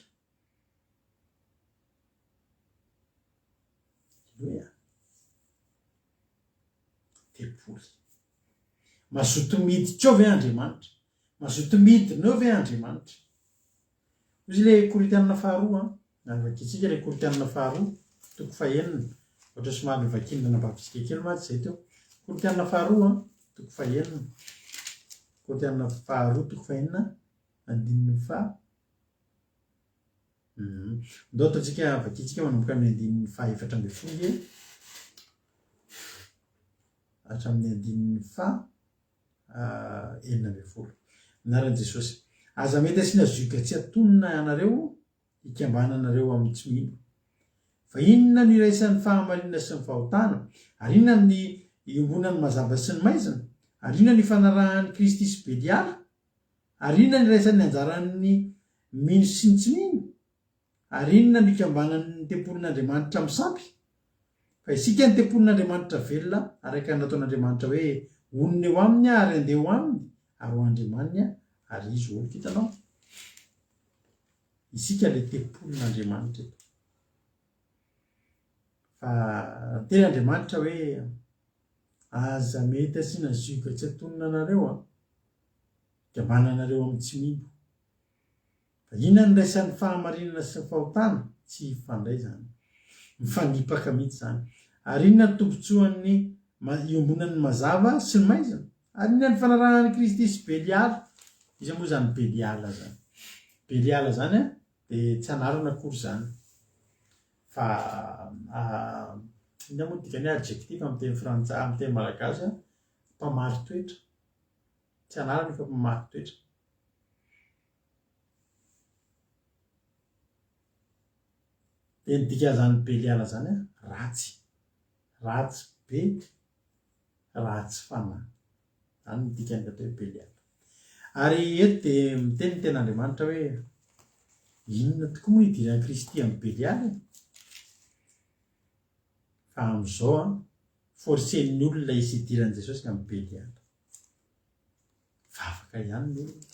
halleloia tepoly mazoto miditra ao ve Andriamanitra mazoto midina eo ve Andriamanitra ozy ilay Korintianina faharoa navakitsika ilay Korintianina faharoa toko fahenina ohatra somary vakinina nambavisika kely matsy zay teo Korintianina faharoa toko fahenina Korintianina faharoa toko fahenina andininy fa ndao ataontsika vakitsika manomboka amin'ny andininy fahaefatra ambin'ny folo hatramin'ny andininy fa enina ambin'ny folo anaran'i Jesosy aza mety asiana zoka tsy atonina anareo hikambananareo amin'ny tsy mino fa inona ny iraisan'ny fahamarinana sy ny fahotana ary inona ny iombonany mazava sy ny maizina ary inona ny fanarahan'ny Kristy sy Beliala ary inona ny iraisan'ny anjaran'ny mino sy ny tsy mino ary inona ny ikambanan'ny tepolin'Andriamanitra misampy fa isika ny tepolin'Andriamanitra velona araka nataon'Andriamanitra hoe onona eo aminy ary andeha ho aminy ary ho andriamaniny ary izy olo hitanao isika ilay tepolin'Andriamanitra eto fa teny Andriamanitra hoe aza mety asiana zioka tsy atonina anareo ikambananareo amin'ny tsy mino fa inona ny raisan'ny fahamarinana sy ny fahotana tsy hifandray zany mifanipaka mihitsy zany ary inona ny tombotsoan'ny iombonan'ny mazava sy ny maizina ary inona ny fanarahan'ny Kristy sy Beliala izy moa zany Beliala zany dia tsy anarana akory zany fa inona moa dikany adjectif amin'ny teny frantsay amin'ny teny malagasy mpamary toetra tsy anarana fa mpamary toetra dia ny dikan'izany Beliala zany ratsy be ratsy fanahy zany ny dikany atao hoe Beliala ary eto dia miteny ny ten'Andriamanitra hoe inona tokoa moa idiran'i Kristy amin'ny Beliala fa amin'izao forsen'ny olona izy idiran'i Jesosy amin'ny Beliala vavaka ihany ny olona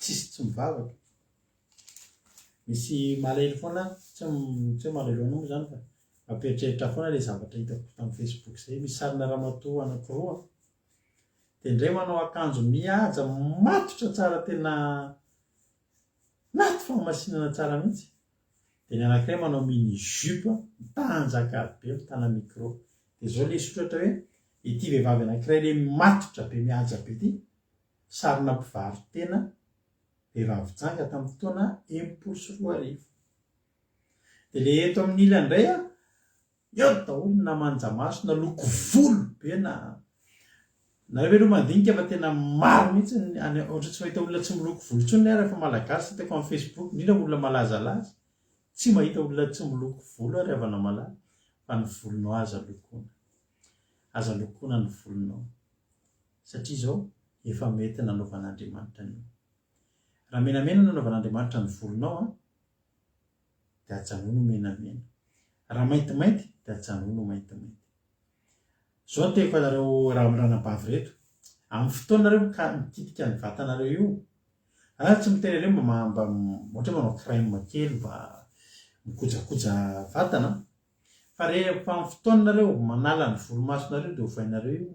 tsisy tsy mivavaka misy malaelo foana tsy hoe malaelo anao moa zany fa mampieritreritra foana le zavatra hitako tamin'ny Facebook zay, misy sarina ramatoa anankiroa dia indray manao akanjo mihaja matotra tsara, tena naty famasinana tsara mihitsy, dia ny anankiray manao mini jupe mitanjaka be mitana micro. Dia zao le soratra hoe ity vehivavy anankiray le matotra be mihaja be ity, sarina mpivarotena vehivavy janga tamin'ny fotoana 24 dia le eto amin'ny ilany indray a eo daholo na manja maso na loko volo be nareo aloha mandinika fa tena maro mihitsy ohatra tsy mahita olona tsy miloko volo ntsony ary rehefa malagasy hitako amin'ny Facebook, indrindra olona malazalaza tsy mahita olona tsy miloko volo ary avana malaza, fa ny volonao aza lokoana ny volonao, satria zao efa mety nanaovan'Andriamanitra ny raha menamena nanaovan'Andriamanitra ny volonao dia ajanona menamena, raha maintimainty dia ajanona maintimainty. Zao teko anareo ranabavy reto amin'ny fotoanareo ka mikitika ny vatanareo io, tsy miteny ireo mba ohatra manao crème kely mba mikojakoja vatana, fa rehefa amin'ny fotoanareo manala ny volomasonareo dia hovainareo io,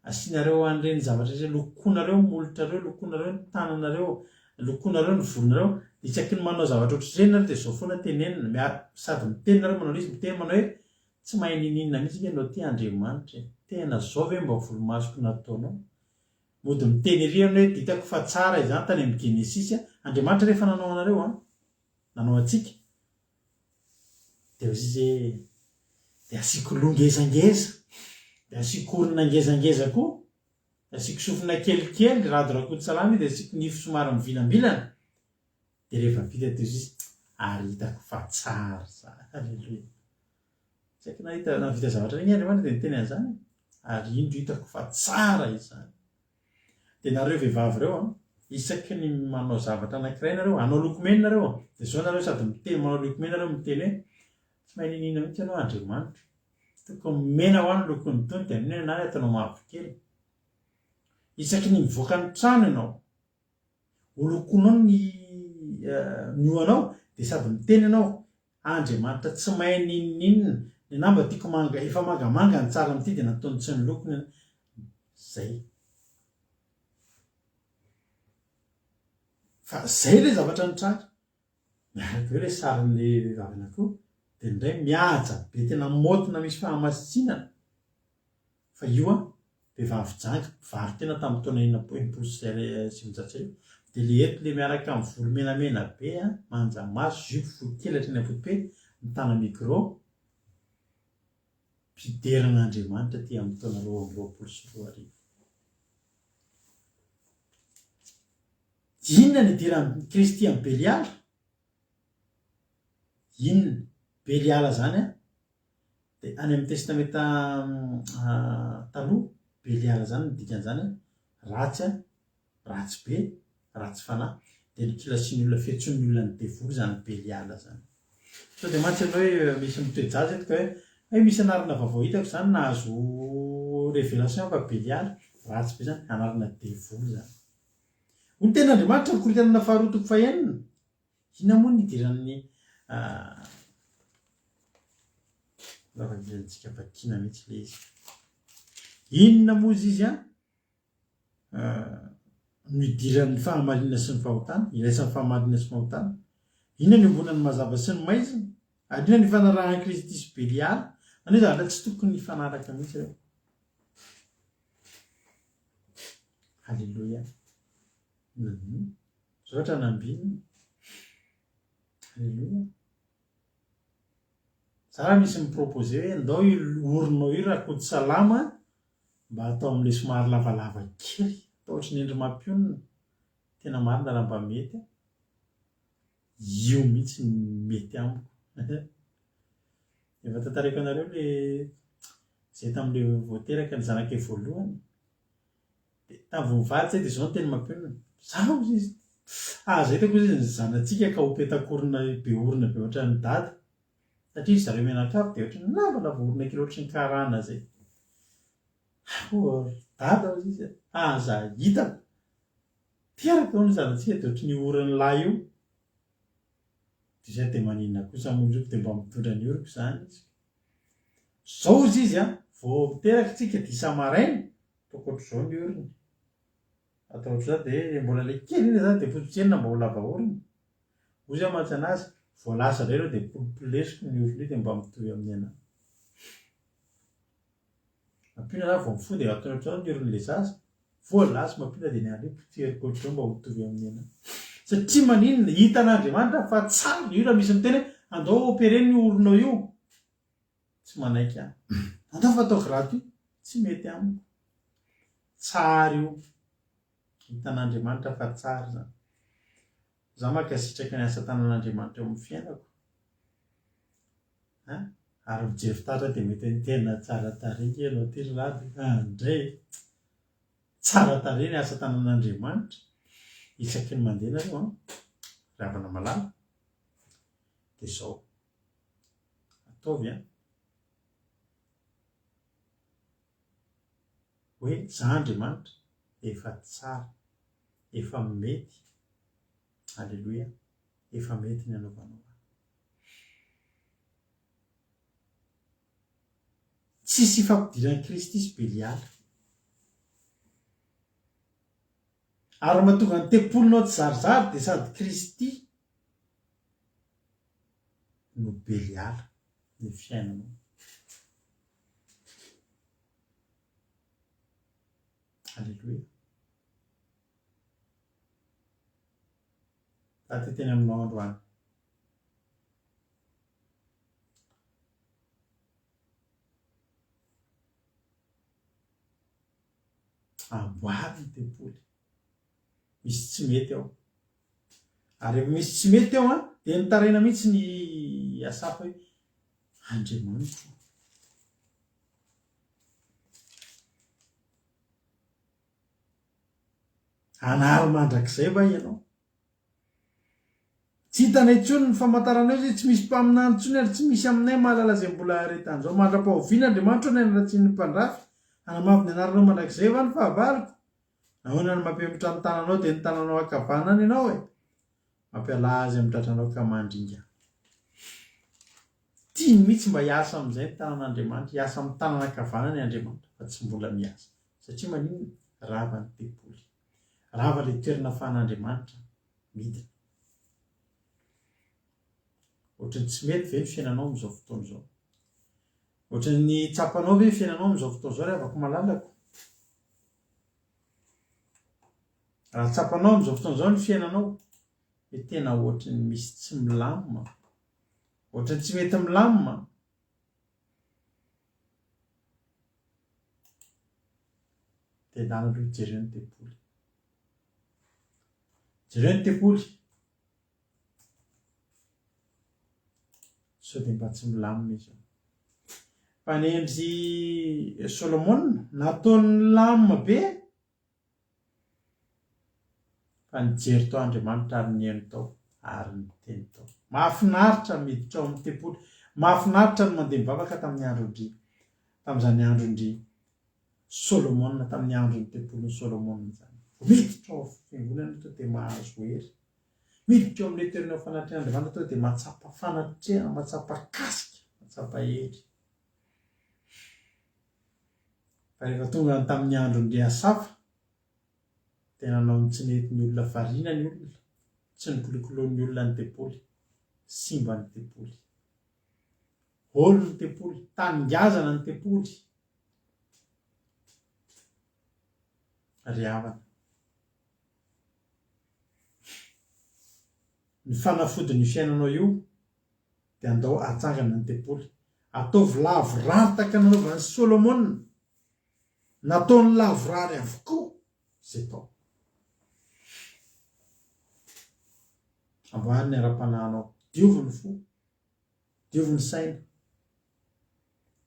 asianareo an'ireny zavatra izay lokonareo molotrareo, lokonareo ny tananareo, lokonareo ny volonareo, dia tsy aky ny manao zavatra ohatr'izay nareo dia zao foana tenenina sady mitenynareo manao izy miteny manao hoe tsy mahay nininina mihitsy anao ty Andriamanitra, tena zao ve mba volomasoko nataonao, mody miteny ery anao hoe ditako fa tsara izany tany amin'ny Genesisy Andriamanitra rehefa nanao anareo nanao atsika dia izy dia asiako longezangeza, dia asiako orona ngezangeza koa, dia asiako sofina kelikely radorakodsalamy, dia asiako nify somary mivilambilana, dia rehefa vita teo izy ary hitako fa tsara zany. Halleloja. Tsy haiko na vita zavatra regny Andriamanitra dia niteny an'izany, ary indro hitako fa tsara izany. Dia nareo vehivavy reo isaky ny manao zavatra anankiray nareo, anao lokomena nareo, dia zao nareo sady miteny manao lokomena nareo miteny hoe tsy mahay ninina mihitsy ianao Andriamanitra, tokony mena ho any lokony tony, dia ninona na ataonao mavokely. Isaky ny mivoaka ny trano ianao, holokonao ny hoanao, dia sady miteny ianao Andriamanitra tsy mahay ninina, ny namba tiako efa mangamanga ny tsara amin'ity dia nataony tsy ny lokony zay. Fa zay le zavatra nitratra miaraka eo le sarin'le vehivavy anankiroa, dia indray mihaja be tena motina misy fahamasinana, fa io vehivavy janga vary tena tamin'ny taona 1970, dia le eto le miaraka amin'ny volo menamena be manja maso, jupe fohy kely hatreny am-potope, mitana micro, mpideran'Andriamanitra ty amin'ny taona 2024. Inona ny idiran'ny Kristy amin'ny Beliala? Inona? Beliala zany dia any amin'ny testamenta taloha, Beliala zany ny dikan'izany ratsy be, ratsy fanahy, dia nikilasiany olona fiantsoany olona ny devoly zany Beliala zany. Sao dia mantsy ianao hoe misy mitoejaza eto ka hoe misy anarana vaovao hitako zany nahazo révélation fa Beliala ratsy be zany, anarana devoly zany. Ny ten'Andriamanitra ny Korintiana faharoa toko fahaenina, inona moa ny idiran'ny lavagilantsika vakina mihitsy le izy. Inona moa izy no idiran'ny fahamarinana sy ny fahotana, iraisan'ny fahamarinana sy fahotana. Inona ny ombonan'ny mazava sy ny maizina, ary inona ny fanarahan'ny Kristy sy Beliala, anao zavatra tsy tokony hifanaraka mihitsy ireo. Halleloja. Zoatra nambinina. Halleloja. Zara misy mipropose hoe andao oronao io raha salama mba atao amin'le somary lavalava kely, atao ohatry ny endry mampionina, tena marina raha mba mety, io mihitsy mety amiko. Efa tantareko anareo le zay tamin'le voateraka ny zanakay voalohany, dia tamin'ny mivady zay dia zao ny teny mampionina, zaho izy zay tako izy ny zanatsika ka ho petakorona be orona be ohatra ny dada, satria izy zareo mianakavy dia ohatra ny lavalava orona kely ohatra ny karana zay. Dada izy za hitako tiaraka ao ny zanatsika dia ohatra ny oran'ny lahy io, izay dia maninona kosa monjoky dia mba mitondra ny oriko zany izy zao izy izy a vao miteraka tsika disa maraina tokotro zao ny oriny ataotro za dia mbola le kely iny zany dia fototsenina mba ho lava oriny ozy aho matsy anazy voalasa reo dia polopolesiko ny oriny dia mba mitovy amin'ny anahy mampina za vao mifody atao ny oriny le zaza voalasa mampina dia ny andro potseriko ohatr'izao mba ho mitovy amin'ny anahy satria maninona hitan'Andriamanitra fa tsara io raha misy miteny andao opéré ny orinao io tsy manaiky ahy andao fa ataoko raty io tsy mety amiko tsara io hitan'Andriamanitra fa tsara zany za makasitraka ny asa tanan'Andriamanitra eo amin'ny fiainako ary mijery fitaratra dia mety ny tena tsara tarehy ianao ty rady andray tsara tarehy ny asa tanan'Andriamanitra isaky ny mandeha nareo ravana malala dia zao ataovy hoe za Andriamanitra efa tsara efa mety alleloia efa mety ny anaovanao tsisy ifampidiran'i Kristy sy Beliala ary mahatonga ny tempolinao tsy zarizary dia sady Kristy no Beliala ny fiainanao alleloia ateteny aminao androany amboary ny tempoly misy tsy mety ao ary misy tsy mety ao dia nitaraina mihitsy ny asafa hoe Andriamanitra anary mandrakizay va ianao tsy hitanay intsony ny famantaranao izy tsy misy mpaminany intsony ary tsy misy aminay mahalala zay mbola retan'izao mandra-pahoviana Andriamanitra ny anaratsiny mpandrafy anamavy ny anaranao mandrakizay va ny fahavariko nahoana ny mampiamotra ny tananao dia ny tananao akavanana ianao mampiala azy amin'ny tratranao ka mandringa tiany mihitsy mba hiasa amin'izay ny tanan'Andriamanitra hiasa amin'ny tanana akavanana ny Andriamanitra fa tsy mbola miasa satria maninona rava ny tempoly rava le toerana ahafahan'Andriamanitra midina ohatrany tsy mety ve ny fiainanao amin'izao fotoana izao ohatrany tsapanao ve ny fiainanao amin'izao fotoana izao rehavako malalako raha tsapanao amin'izao fotoana izao ny fiainanao dia tena ohatrany misy tsy milamina ohatrany tsy mety milamina dia dana aloha jereo ny tempoly jereo ny tempoly sao dia mba tsy milamina izy mpanendry Solomona nataony lamina be fa nijery tao Andriamanitra ary nihaino tao ary niteny tao mahafinaritra miditra ao amin'ny tempoly mahafinaritra ny mandeha mivavaka tamin'ny androndry tamin'izany androndry Solomona tamin'ny andron'ny tempolin'ny Solomona zany miditra ao fiangonana tao dia mahazo hery miditra ao amin'ny toerana fanatrehan'Andriamanitra tao dia mahatsapa fanatrehana mahatsapa kasika mahatsapa hery fa rehefa tonga ny tamin'ny andron'ny Asafa tena nanao ny tsy nety ny olona variana ny olona tsy nikolokoloan'ny olona ny tempoly simba ny tempoly olo ny tempoly tangazana ny tempoly ry havana ny fanafody ny fiainanao io dia andao atsangana ny tempoly ataovy lavorary taka nanaovana ny Solomona nataony lavorary avokoa zay tao amboary ny ara-panahinao diovy ny fo diovy ny saina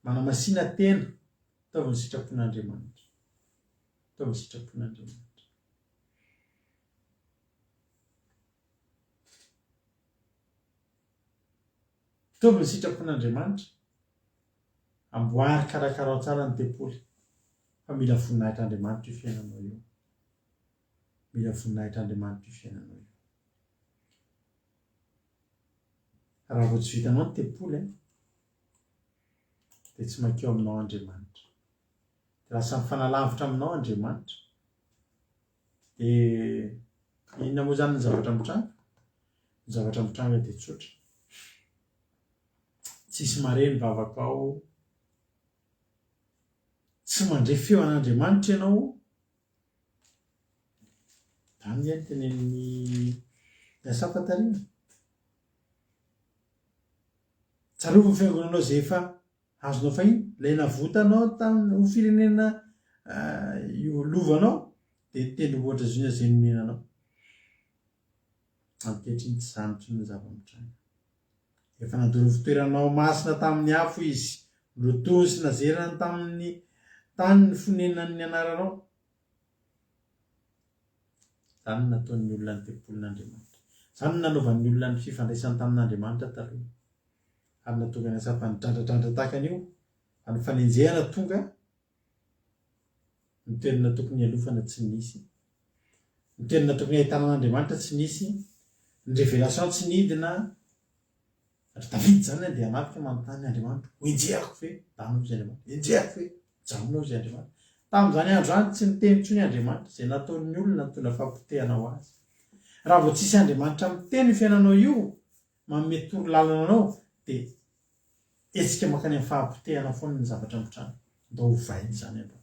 manamasina tena ataovy ny sitrapon'Andriamanitra ataovy ny sitrapon'Andriamanitra ataovy ny sitrapon'Andriamanitra amboary karakarao tsara ny tempoly fa mila voninahitra Andriamanitra io fiainanao io mila voninahitra Andriamanitra io fiainanao io raha vo tsy vitanao ny tempoly dia tsy makeo aminao Andriamanitra, de lasa mifanalavitra aminao Andriamanitra. Dia inona moa zany ny zavatra mitranga? Ny zavatra mitranga dia tsotra, tsisy mare ny vavaka ao, tsy mandre feo an'Andriamanitra ianao. Zany zany tenen'ny Safa tariana. Tsarovy ny fiangonanao zay efa azonao fahiny, ilay navotanao tamin'ny ho firenena lovanao dia teny ohatra zony zay nonenanao. Ankehitriny tsy zany intsony ny zava-mitranga. Efa nandoro fitoeranao masina tamin'ny afo izy, nirotony sy nazerana tamin'ny tany ny fonenan'ny anaranao. Zany nataon'ny olona ny tempolin'Andriamanitra. Zany nanaovan'ny olona ny fifandraisany tamin'Andriamanitra taloha. Ary natonga ny Safa nidrandradrandra takan'io, any fanenjehana tonga ny toerana tokony alofana tsy nisy, ny toerana tokony ahitana an'Andriamanitra tsy nisy, ny révélation tsy nidina. Ary David zany dia anafika manontany Andriamanitra, enjehako ve? Danao izy Andriamanitra, enjehako ve? Janonao izy Andriamanitra. Tamin'izany andro zany tsy niteny intsony Andriamanitra, zay nataon'ny olona nitondra fampotehana ho azy. Raha vao tsisy Andriamanitra miteny fiainanao io, manome toro lalana anao, dia etsika mankany amin'ny fahampotehana foana ny zavatra mitranga. Ndao hovainy zany andro,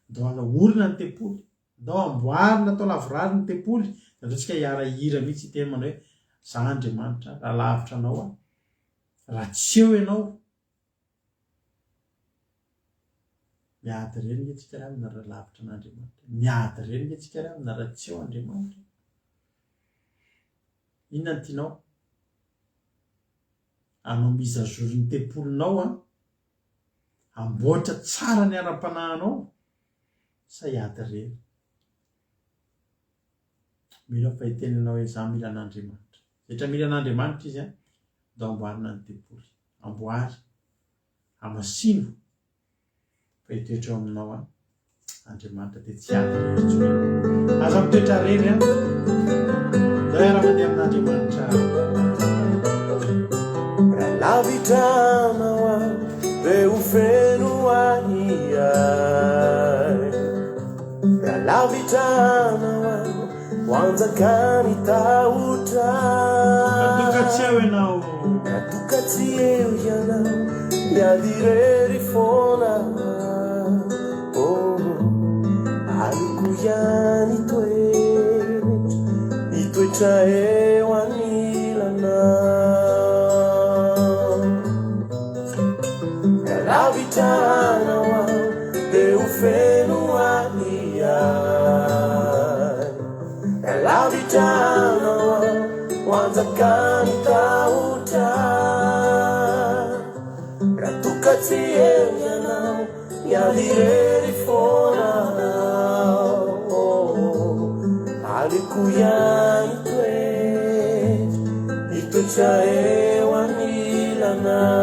ndao anaorina ny tempoly, ndao amboarina atao lavorary ny tempoly. Andao tsika hiara-hira mihitsy iteny manao hoe za Andriamanitra raha lavitra anao aho, raha tsy eo ianao, miady reny nge tsika raha amina raha lavitra an'Andriamanitra, miady reny nge tsika raha amina raha tsy eo Andriamanitra. Inona ny tianao? Anao mizazory ny tempolinao amboatra tsara ny ara-panahinao, sa hiady reny? Mila fahitenanao hoe za mila an'Andriamanitra. Rehetra mila an'Andriamanitra izy ndao amboarina ny tempoly, amboary, amasino fa hitoetra ao aminao Andriamanitra dia tsy ady rery intsony. Aza mitoetra rery ndao hiara mandeha amin'Andriamanitra. Raha lavitranao aho dia ho feno ahy ahy. Raha lavitranao aho ho anjakany tahotra. Raha toka tsy eo ianao, raha toka tsy eo ianao, miady rery foana. Aliko ihany hitoetra eo anilanao. Raha lavitranao aho dia ho feno ahy ahy. Raha lavitranao aho ho anjakany tahotra. Raha toka tsy eo ianao, miady rery foana. Aliko ihany hitoetra eo anilanao.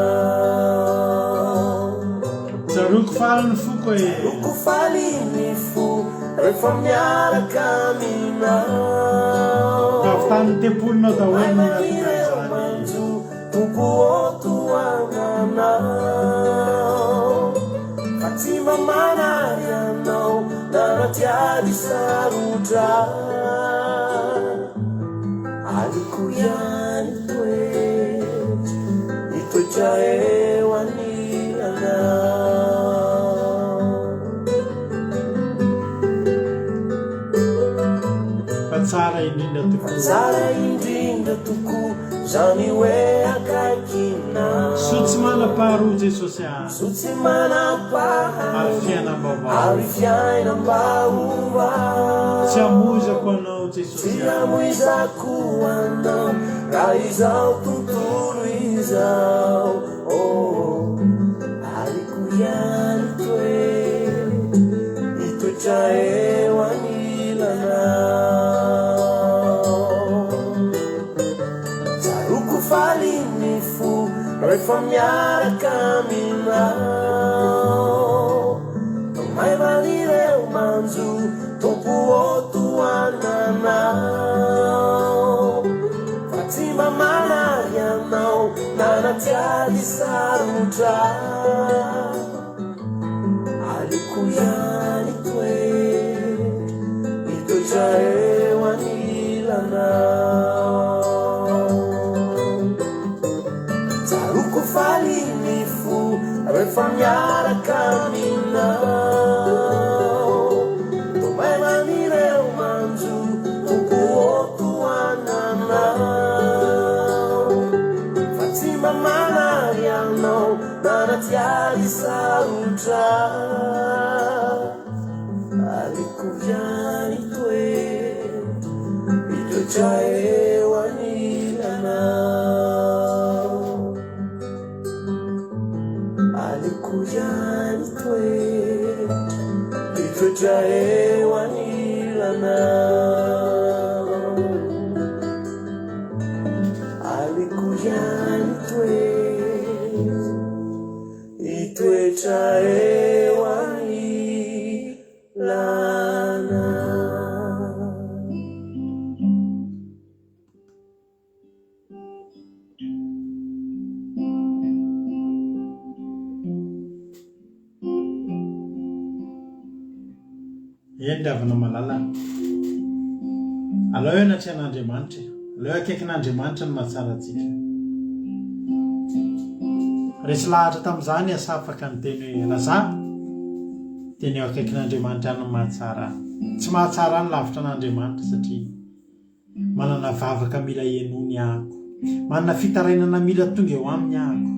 Tsaroko faly ny foko e. Tsaroko faly ny fo rehefa miaraka aminao. Avitan'ny tempolinao daholo ny natonga manjo toko otoananao. Fa tsy mamana ianao na tiady sarotra. Aliko ihany hitoetra eo anilanao. Fa tsara indrindra tokoa, tsara indrindra tokoa zany hoe akaikinao. so tsy manam-paharoa Jesosy so tsy manam-paharoa ary fiainam-baovao, ary fiainam-baovao. tsy hamoizako anao Jesosy, tsy hamoizako anao raha izao tontolo izao. Aliko ihany hitoetra eo anilanao. Tsaroko faly ny fo rehefa miaraka aminao. Tomay manireo manjo tompo otoananao. Fa tsy mamana ianao sarotra aliko ihany toe mitoetra eo anilanao tsaroko faly ny fo rehefa miaraka aminao tomay manireo manjo tokooko ananao fa tsy mba manary anao manatiary sarotra aliko ihany toe mitoetra eo anilanao aliko ihany toe mitoetra eo anilanao aliko ihany toe mitoetra eo anilanao. Endavana malala aleo eo natry an'Andriamanitra aleo akaikin'Andriamanitra no mahatsara antsika resy lahatra tamin'izany asa afaka ny teny hoe laza teny eo akaikin'Andriamanitra any no mahatsara tsy mahatsara any lavitra an'Andriamanitra satria manana vavaka mila enony ahako manana fitarainana mila tonga eo aminy ahako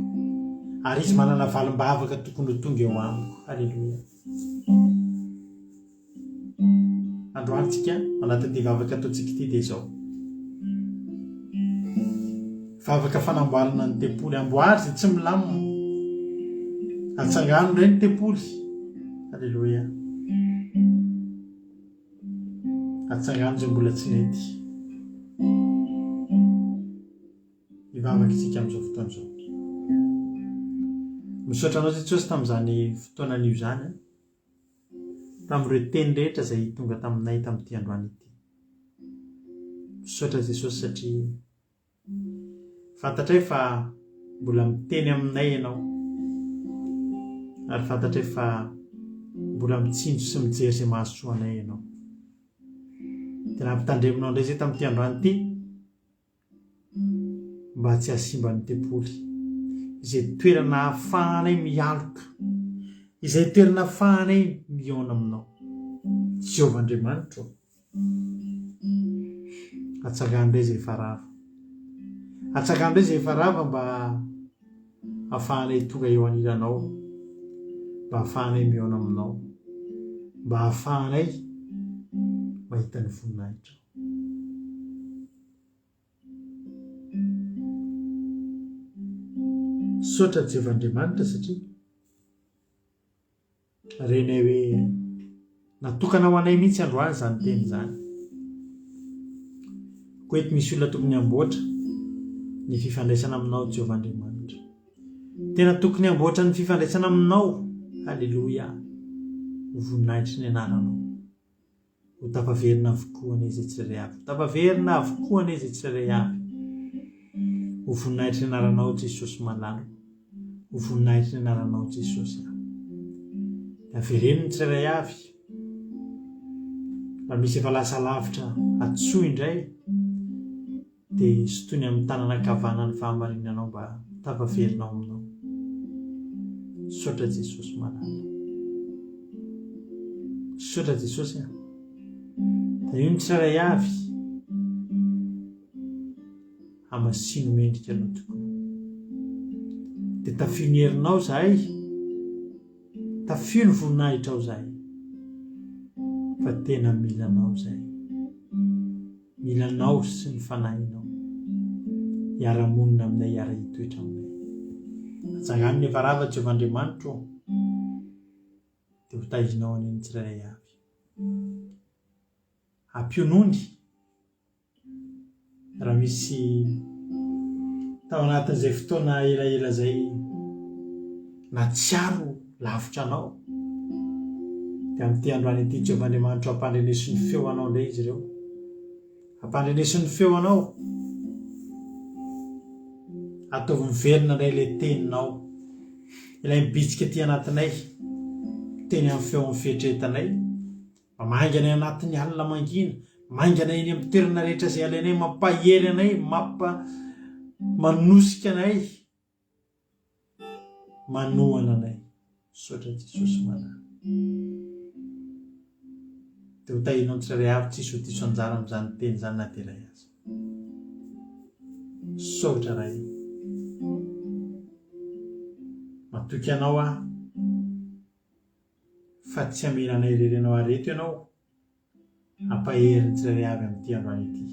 ary izy manana valim-bavaka tokony ho tonga eo amiko. Halleluia. Androantsika anatin'ity vavaka ataontsika ity dia izao vavaka fanamboarana ny tempoly amboary izay tsy milamina atsangano ireny tempoly. Halleluia. Atsangano izay mbola tsy nety hivavaka isika amin'izao fotoana izao. Misaotra anao Jesosy tamin'izany fotoanan'io zany tamin'ireo teny rehetra izay tonga taminay tamin'ity androany ity. Misaotra Jesosy satria fantatray fa mbola miteny aminay ianao ary fantatray fa mbola mitsinjo sy mijery izay mahasoa anay ianao. Dia nampitandreminao indray izay tamin'ity androany ity mba tsy hasimba ny tempoly izay toerana ahafahanay mialoka izay toerana ahafahanay mihaona aminao. Jehovah Andriamanitra atsangano indray izay efa rava atsangano indray izay efa rava mba ahafahanay tonga eo anilanao mba ahafahanay mihaona aminao mba ahafahanay mahita ny voninahitra. Sotra Jehovah Andriamanitra satria renay hoe natokana ho anay mihitsy androany izany teny izany. Koa eto misy olona tokony amboatra ny fifandraisana aminao Jehovah Andriamanitra. Tena tokony amboatra ny fifandraisana aminao. Halleluia. Ho voninahitry ny anananao. Ho tapaverina avokoa anay izay tsirairay avy. Tapaverina avokoa anay izay tsirairay avy. Ho voninahitry ny anaranao Jesosy malalo. Ho voninahitry ny anaranao Jesosy. Avereno ny tsirairay avy. Raha misy efa lasa lavitra atsoa indray dia sotony amin'ny tanana kavanany fahamarinanao mba tapaverinao aminao. Sotra Jesosy malala. Sotra Jesosy da io ny tsirairay avy hamasino mendrika anao tokoa. Dia tafio ny herinao zahay, tafio ny voninahitra ao zahay, fa tena milanao zahay, milanao sy ny fanahinao, hiara-monina aminay, hiara-hitoetra aminay. Atsangano ny efa rava Jehovah Andriamanitra dia ho tahizinao any ny tsirairay avy. Ampionony raha misy tao anatin'izay fotoana elaela izay natsiaro lavitra anao dia amin'ity androany ity Jehovah Andriamanitra hampandreneso ny feo anao indray izy ireo. Hampandreneso ny feo anao, ataovy miverina indray ilay teninao ilay mibitsika ty anatinay teny amin'ny feon'ny fietretanay mamainganay anatin'ny alina mangina mainganay eny amin'ny toerana rehetra izay alainay mampahery anay manosika anay manohana anay sotra Jesosy manana dia ho tahinao ny tsirairay avy tsisy ho diso anjara amin'izany teny zany na dia iray aza sotra ray matoky anao fa tsy hameranay irerenao areto ianao ampahery ny tsirairay avy amin'ity androany ity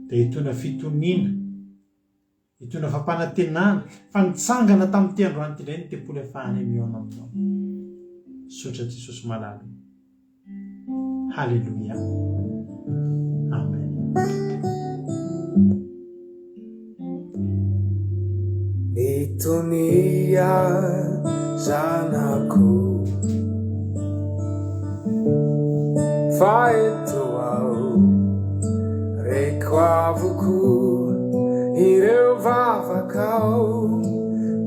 dia hitondra fitoniana hitondra fampanantenana fa nitsangana tamin'ity androany ity indray ny tempoly ahafahanay miona aminao sotra Jesosy malalo halleluia amen Itonia zanako fa eto aho reko avoko ireo vavakao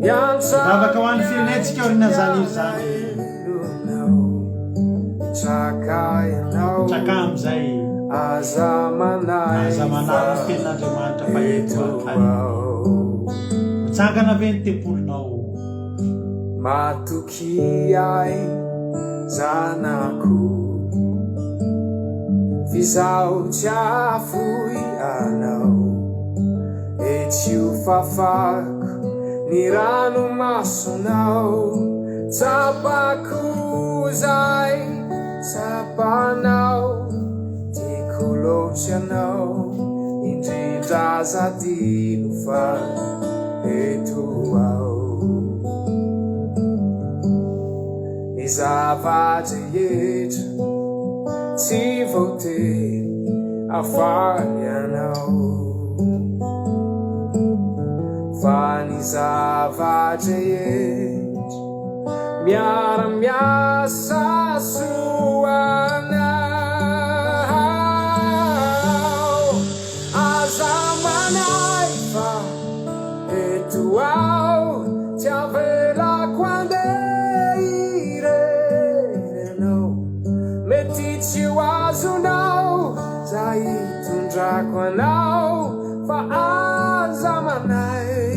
vavaka ho an'ny firenetsika orina zany iry zany traka am'izay aza manary ny tenin'Andriamanitra fa eto mitsangana ve ny tempolinao matoky ay zanako fizaho tsy afoy anao etsio fafako ny ranomasonao tsapako zay tsapanao tiako loatsy anao indrindra zadino fa eto aho ny zava-drehetra tsy voatery afaly anao fa ny zava-drehetra miara-miasa soanao aza manay fa eto aho tsy avelako andeha irerenao mety tsy ho azonao za hitondrako anao fa aza manay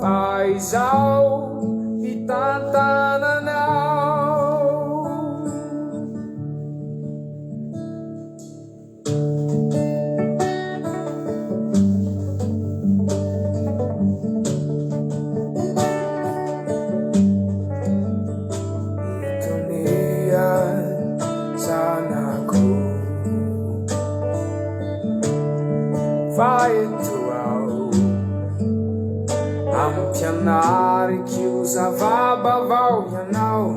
fa izaho hitantananao Itonia zanako fa eto ampianarik'io zava-bavao ianao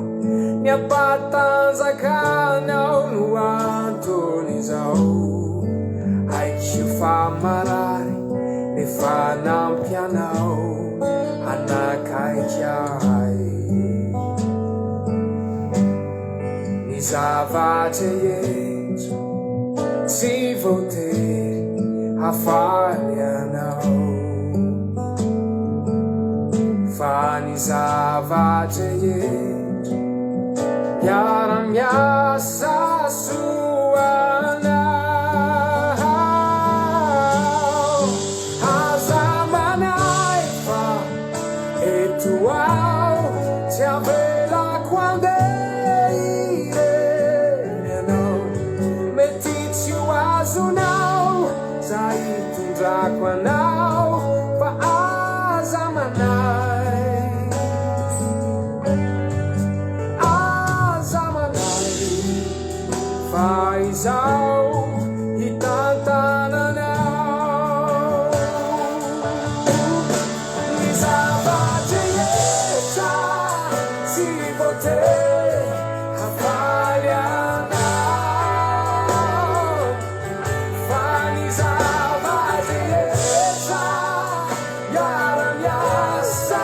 ny ampatanjakanao no anton'izao haik'io fa marary nefa nampianao anakaiky ahay ny zava-drehetra tsy voatery hafaly anao fa ny zava-drehetra miara-miasa soanao aza manay fa eto aho tsy avelako andeha irerenao mety tsy ho azonao za hitondrako anao fa aza manay fa izaho hitantananao ny zava-drehetra tsy voatery hafaly anao fa ny zava-drehetra miara-miasa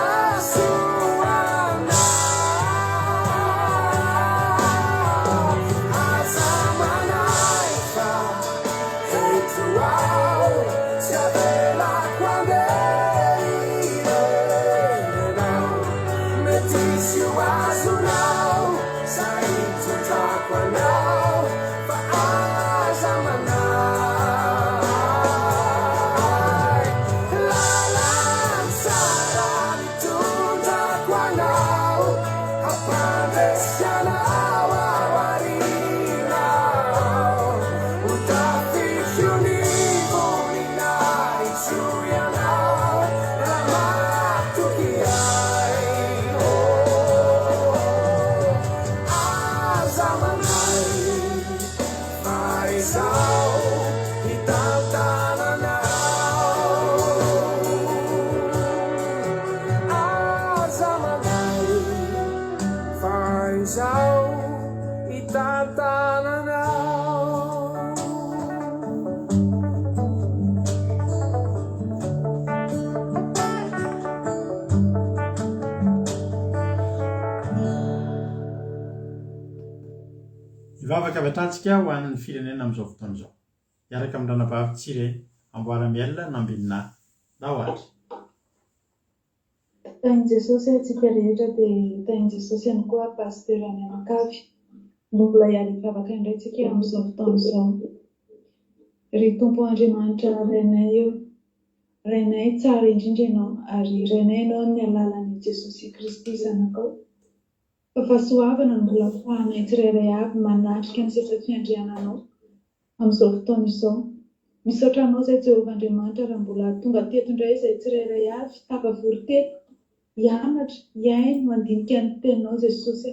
mivavaka avy hatratsika ho an'ny firenena amin'izao fotoana izao. Iaraka amin'ny ranabavy Tsire Amboaramielina Nambinina na ohatra. Tain'i Jesosy antsika rehetra dia tain'i Jesosy ihany koa pasteur any Amakavy. Mbola hiala hivavaka indray tsika amin'izao fotoana izao. Ry Tompo Andriamanitra Renay eo, Renay tsara indrindra ianao ary Renay ianao ny alalan'i Jesosy Kristy zanakao. Fahasoavana no mbola ahafahanay tsirairay avy manatrika ny setra-fiandriananao amin'izao fotoana izao. Misaotra anao izay Jehovah Andriamanitra raha mbola tonga teto indray izay tsirairay avy tafavory teto hianatra, hiaino, mandinika ny teninao Jesosy.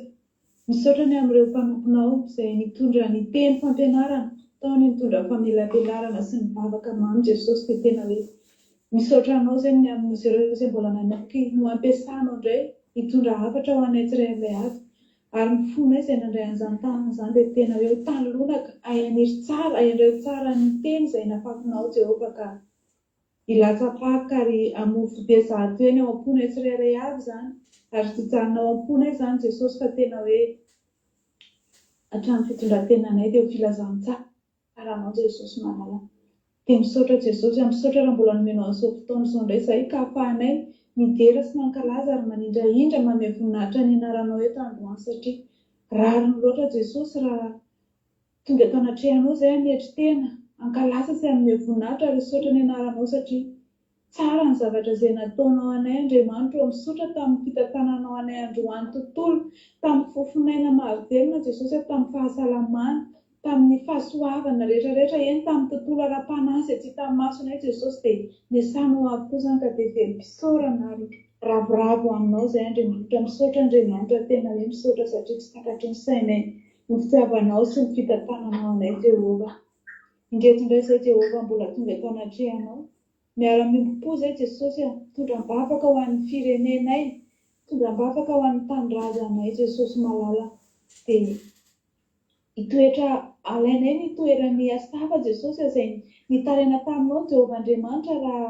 Misaotra ny amin'ireo mpanomponao izay nitondra ny teny fampianarana, tao ny nitondra famelabelarana sy ny bavaka mamy Jesosy dia tena hoe misaotra anao izay ny amin'izy ireo izay mbola nanaky no ampiasanao indray hitondra hafatra ho anay tsirairay avy ary mifonay izay nandray an'izany tanana izany dia tena hoe tanilonaka ahianiry tsara, ahiandreo tsara ny teny izay nafafinao Jehovah ka hilatsapaka ary hamofo be zato eny ao am-ponay tsirairay avy izany ary fijanonao am-ponay izany Jesosy fa tena hoe hatramin'ny fitondrantenanay dia ho filazany tsara anao Jesosy malala. Dia misaotra Jesosy, misaotra raha mbola nomenao an'izao fotoana izao indray izay ka ahafahanay midera sy mankalaza ary manindrahindra manome voninahitra ny anaranao eto androany satria rariny loatra Jesosy raha tonga tao anatrehanao izay hanetry tena ankalaza sy hanome voninahitra ary misaotra ny anaranao satria tsara ny zavatra izay nataonao anay Andriamanitra. Misaotra tamin'ny fitantananao anay androany tontolo, tamin'ny fofinaina mahavelona Jesosy, tamin'ny fahasalamana, tamin'ny fahasoavana rehetrarehetra eny tamin'ny tontolo ara-panasy tsy tamin'ny masonay Jesosy dia niasanao avokoa izany ka dia velom-pisaorana ary ravoravo aminao izay Andriamanitra. Misaotra Andriamanitra tena hoe misaotra satria tsy takatry ny sainay ny fitiavanao sy ny fitantananao anay Jehovah. Indreto indray izay Jehovah mbola tonga tao anatrehanao miara-mimpo izay Jesosy tondram-bavaka ho an'ny firenenay, tondram-bavaka ho an'ny tanindrazanay Jesosy malala dia hitoetra alainay ny toerany asafa Jesosy izay nitaraina taminao Jehovah Andriamanitra raha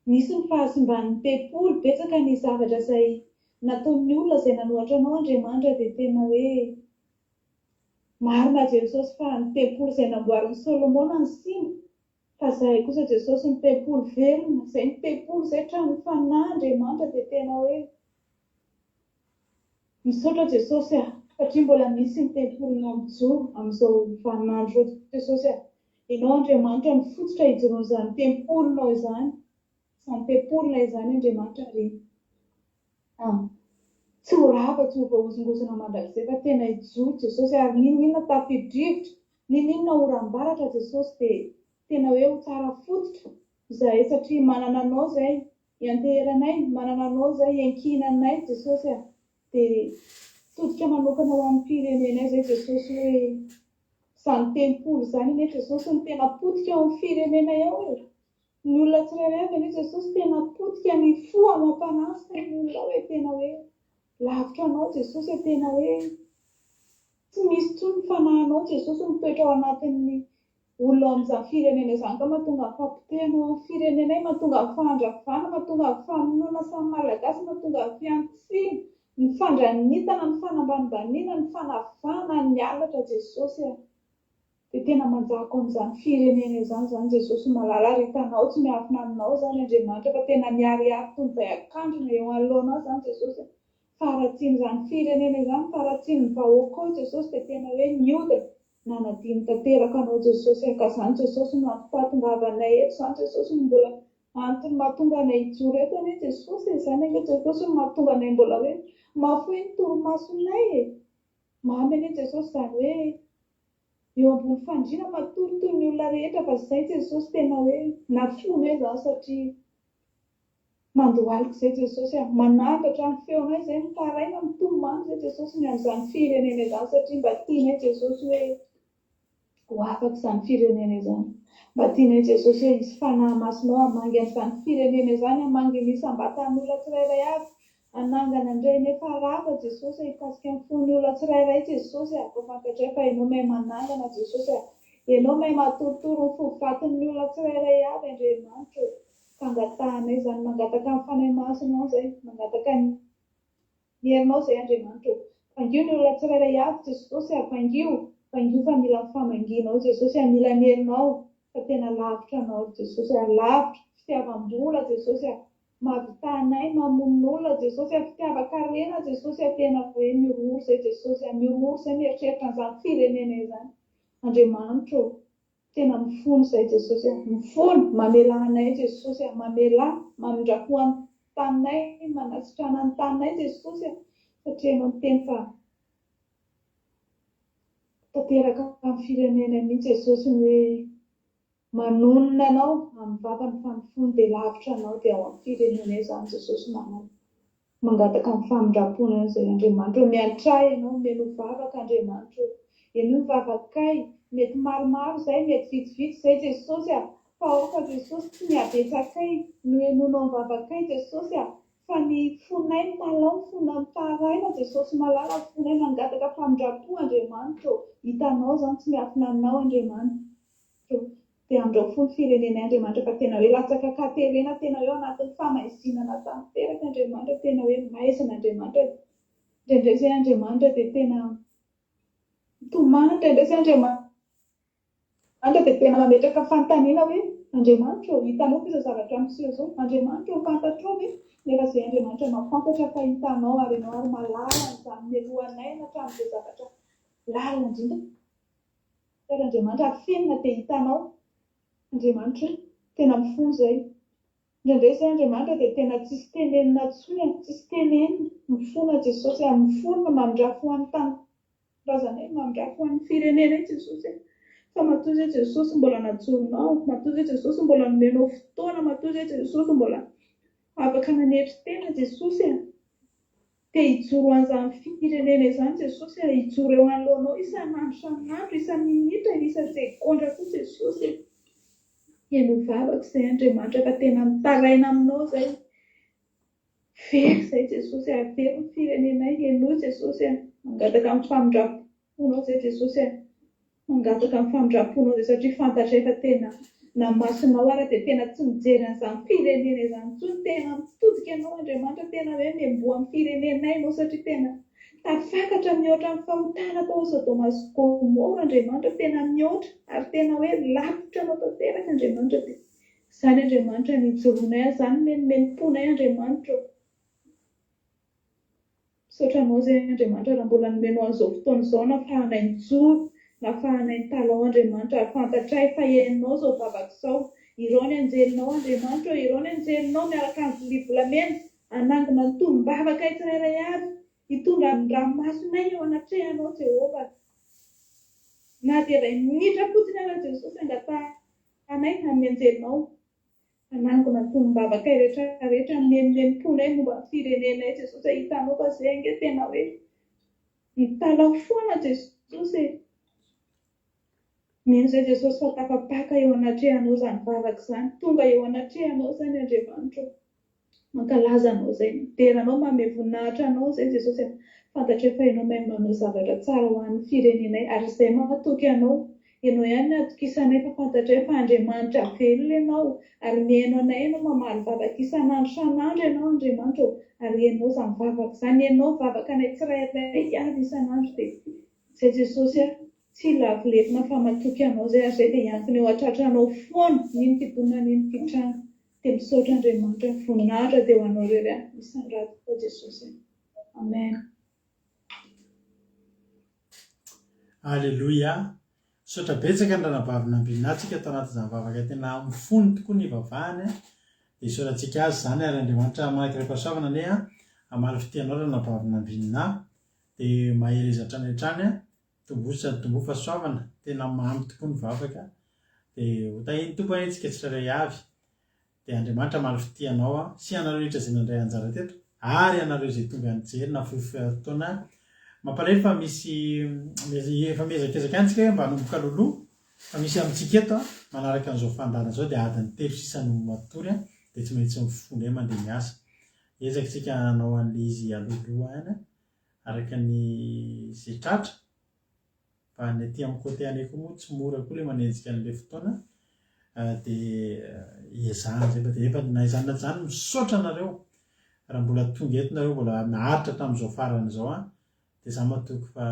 nisy ny fahasimban'ny pepolo betsaka ny zavatra izay nataon'ny olona izay nanohatra anao Andriamanitra dia tena hoe marina Jesosy fa ny pepolo izay namboarin'ny Solomona ny simba fa izay kosa Jesosy ny pepolo velona, izay ny pepolo izay trano fanahy Andriamanitra dia tena hoe misaotra Jesosy satria mbola misy ny tempolona mijoro amin'izao vaninandro Jesosy ianao Andriamanitra mifototra hijoron'izany tempolonao izany, izany tempolona izany Andriamanitra ry tsy ho rava, tsy ho voahozongozona mandrakizay fa tena hijoro Jesosy ary ninona tafidrivotra, ninona oram-baratra Jesosy dia tena hoe ho tsara fototra izahay satria manana anao izay hianteheranay, manana anao izay hiankinanay Jesosy dia todika manokana ho amin'ny firenenay izay Jesosy hoe izany tempolo izany anie Jesosy ny tena potika ao amin'ny firenenay ao ny olona tsirairay avy anie Jesosy tena potika ny fo amam-panasy ny olona hoe tena hoe lavitra anao Jesosy tena hoe tsy misy tsony ny fanahinao Jesosy mitoetra ao anatin'ny olona amin'izany firenena izany ka mahatonga ny fampitehanao amin'ny firenenay, mahatonga ny fandravana, mahatonga ny famonoana samy malagasy, mahatonga ny fiantsiana, ny fandranitana, ny fanambanimbaniana, ny fanavana, ny alatra Jesosy dia tena manjako amin'izany firenena izany Jesosy malala ary hitanao tsy miafina aminao izany Andriamanitra fa tena miariary toy ny vahiakandrona eo anoloanao izany Jesosy faratsian' izany firenena izany, faratsian' ny vahoaka ao Jesosy dia tena hoe mihodina nanadiny tanteraka anao Jesosy ka izany Jesosy no ampahatongavanay eto, izany Jesosy no mbola antony mahatonga anay hijoro eto anie Jesosy izany anie Jesosy no mahatonga anay mbola hoe mahafoy ny toromasonay mamy anie Jesosy izany hoe eo ambony fandriana matoritoy ny olona rehetra fa izay Jesosy tena hoe nafonay izany satria mandohalika izay Jesosy manangatra amin'ny feonay izay mitaraina mitomany izay Jesosy ny amin'izany firenena izany satria mba tianay Jesosy hoe ho afaka izany firenena izany, mba tianay Jesosy hoe hisy fanahy masonao hamangy an'izany firenena izany, hamangy ny isam-batan'ny olona tsirairay avy, hanangana indray nefa rava Jesosy hikasika amin'ny fon'ny olona tsirairay Jesosy fankatray fa ianao mahay manangana Jesosy ianao mahay matorotoro ny fovatin'ny olona tsirairay avy Andriamanitra ka angatahanay izany, mangataka amin'ny fanahy masonao izay, mangataka ny herinao izay Andriamanitra fangio ny olona tsirairay avy Jesosy, fangio fa mila mifamanginao Jesosy, mila mierinao fa tena lavitra anao Jesosy, lavitra fitiavam-bola Jesosy, mahavitanay mamonin'olona Jesosy, fitiava-karena Jesosy, tena hoe miroro zay Jesosy, miroro zay mieritreritra an'izany firenena izany. Andriamanitra tena mifono zay Jesosy, mifono mamela anay Jesosy, mamela mamindrako ny tanay, manasitrana ny tanay Jesosy, satria anao teny fa tanteraka amin'ny firenena mihitsy Jesosy hoe manonona anao amin'ny vavany famifono dia lavitra anao dia ao amin'ny firenena izany Jesosy mangataka amin'ny famindrapona izay Andriamanitra, miantray ianao meno vavaka Andriamanitra, ianao mivavakay, mety maromaro zay, mety vitsivitsy zay Jesosy, fa oka Jesosy tsy mihabetsakay no ianonao mivavakay Jesosy, fa ny fonay malao fona amin'ny taraina Jesosy, malala fonay mangataka famindrapo Andriamanitra, hitanao zany tsy miafina aminao Andriamanitra, dia amin'izao fony firenena Andriamanitra fa tena hoe latsaka katerena, tena hoe anatin'ny famaizinana tanteraka Andriamanitra, tena hoe maizina Andriamanitra, indraindray izay Andriamanitra dia tena tomanitra, indray izay Andriamanitra dia tena mametraka fanontaniana hoe Andriamanitra hitanao fa izao zavatra miseho izao, Andriamanitra fantatrao ve? Nefa izay Andriamanitra mafantatra fa hitanao ary ianao ary malala izany mialohanay hatramin'izay zavatra lalina indrindra. Ary Andriamanitra afenina dia hitanao. Andriamanitra tena mifono izay. Indraindray izay Andriamanitra dia tena tsisy tenenina intsony, tsisy tenenina, mifono Jesosy, mifono mamindrafo an'ny tanindrazanay, mamindrafo an'ny firenenay Jesosy. Fa matoa izay Jesosy mbola najoronao, matoa izay Jesosy mbola nomenao fotoana, matoa izay Jesosy mbola afaka nanetry tena Jesosy, dia hijoro an'izany firenena izany Jesosy, hijoro eo anoloanao isan'andro isan'andro, isan'ny minitra, isan-sekondra koa Jesosy. Ianao vavaka izay Andriamanitra fa tena mitaraina aminao izay. Very izay Jesosy, very ny firenenay, ianao Jesosy, mangataka amin'ny famindraponao izay Jesosy, mangataka amin'ny famindraponao izay satria fantatray fa tena na masonao ary dia tena tsy mijery an'izany firenena izany intsony, tena mitodika ianao Andriamanitra, tena hoe miamboa amin'ny firenenay ianao satria tena tafakatra mihoatra amin'ny fahotana tao Sodoma sy Gomora Andriamanitra, tena mihoatra ary tena hoe lavitra anao tanteraka Andriamanitra, dia izany Andriamanitra ny hijoronay, izany menomenom-ponay Andriamanitra. Misaotra anao izay Andriamanitra raha mbola nomeno an'izao fotoana izao nafahanay nijoro, nafahanay nitalao Andriamanitra, ary fantatray fa ianao izao vavaka izao, irao ny anjelinao Andriamanitra, irao ny anjelinao miaraka amin'ny vilia volamena, anangona ny tombavaka tsirairay avy, hitondra ny ranomasonay eo anatrehanao Jehovah. Na dia iray minitra fotsiny ara Jesosy angatanay amin'ny anjelinao, anangona ny tombavaka rehetra menomenom-ponay momba ny firenenay Jesosy, hitanao fa izay ange tena hoe nitalao foana Jesosy. Mino izay Jesosy fa tafapaka eo anatrehanao izany vavaka izany, tonga eo anatrehanao izany Andriamanitra, mankalaza anao izay, mideranao, manome voninahitra anao izay Jesosy, fantatra fa ianao mahay manao zavatra tsara ho an'ny firenenay, ary izay mahatoky anao, ianao ihany ny atokisanay fa fantatra fa Andriamanitra velona ianao, ary mihaino anay ianao mamaly vavaka isan'andro isan'andro ianao Andriamanitra, ary ianao izany vavaka izany, ianao vavaka anay tsirairay avy isan'andro, dia izay Jesosy tsy lavolefina fa matoky anao izay, ary izay dia hiankina eo an-tratranao foana, nino fidonana nino fitranga, dia misaotra Andriamanitra, voninahitra dia ho anao irery ihany isan'andro fa Jesosy. Amen. Alleluia. Misaotra betsaka ny ranavavina ambinantsika tao anatin'izany vavaka tena mifono tokoa ny vavahany, dia isaorantsika azy izany, ary Andriamanitra manankiram-pahasoavana ane hamaly fitianao ranavavina ambinina, dia mahelezatra any hatrany, tombosany tombo fahasoavana, tena mamy tokoa ny vavaka, dia hotahiny tompony antsika tsirairay avy, dia Andriamanitra hamaly fitianao sy anareo rehetra izay nandray anjara teto, ary anareo izay tonga nijery na fotoana mampalahelo fa misy efa miezaka antsika mba hanomboka loloha, fa misy amintsika eto manaraka an'izao fandarana izao dia adiny 3 sisany matory, dia tsy maintsy mifono mandeha miasa. Ezaka tsika hanao an'ilay izy aloloha any araka ny izay tratra, fa ny aty amin'ny côté anay koa moa tsy mora koa ilay manenjika an'ilay fotoana, dia iezahana zay, dia efa naizana izany misaotra anareo raha mbola tonga eto nareo, mbola naharitra tamin'izao farany izao, dia za matoky fa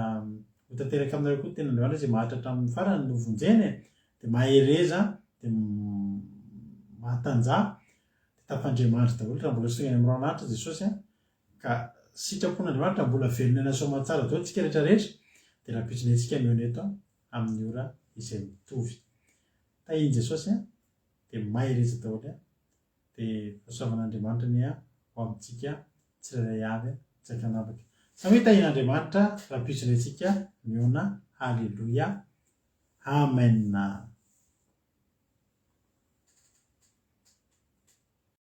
hotanteraka aminareo koa tena androany zay mahatratra amin'ny farany novonjeny dia mahereza dia mahatanja dia tafandriamanitra daholo raha mbola soigny amin'ny ran'anitra jesosy ka sitrapon'andriamanitra mbola velonena soamantsara daholo tsika rehetrarehetra dia rahampitsony antsika mioneto amin'ny ora izay mitovy tahiny jesosy dia mahereza daholo dia fahasoavan'andriamanitra ny ho amintsika tsirairay avy tsaika anabaka samy hoe tahin'andriamanitra rahampitsony antsika miona halleloia amen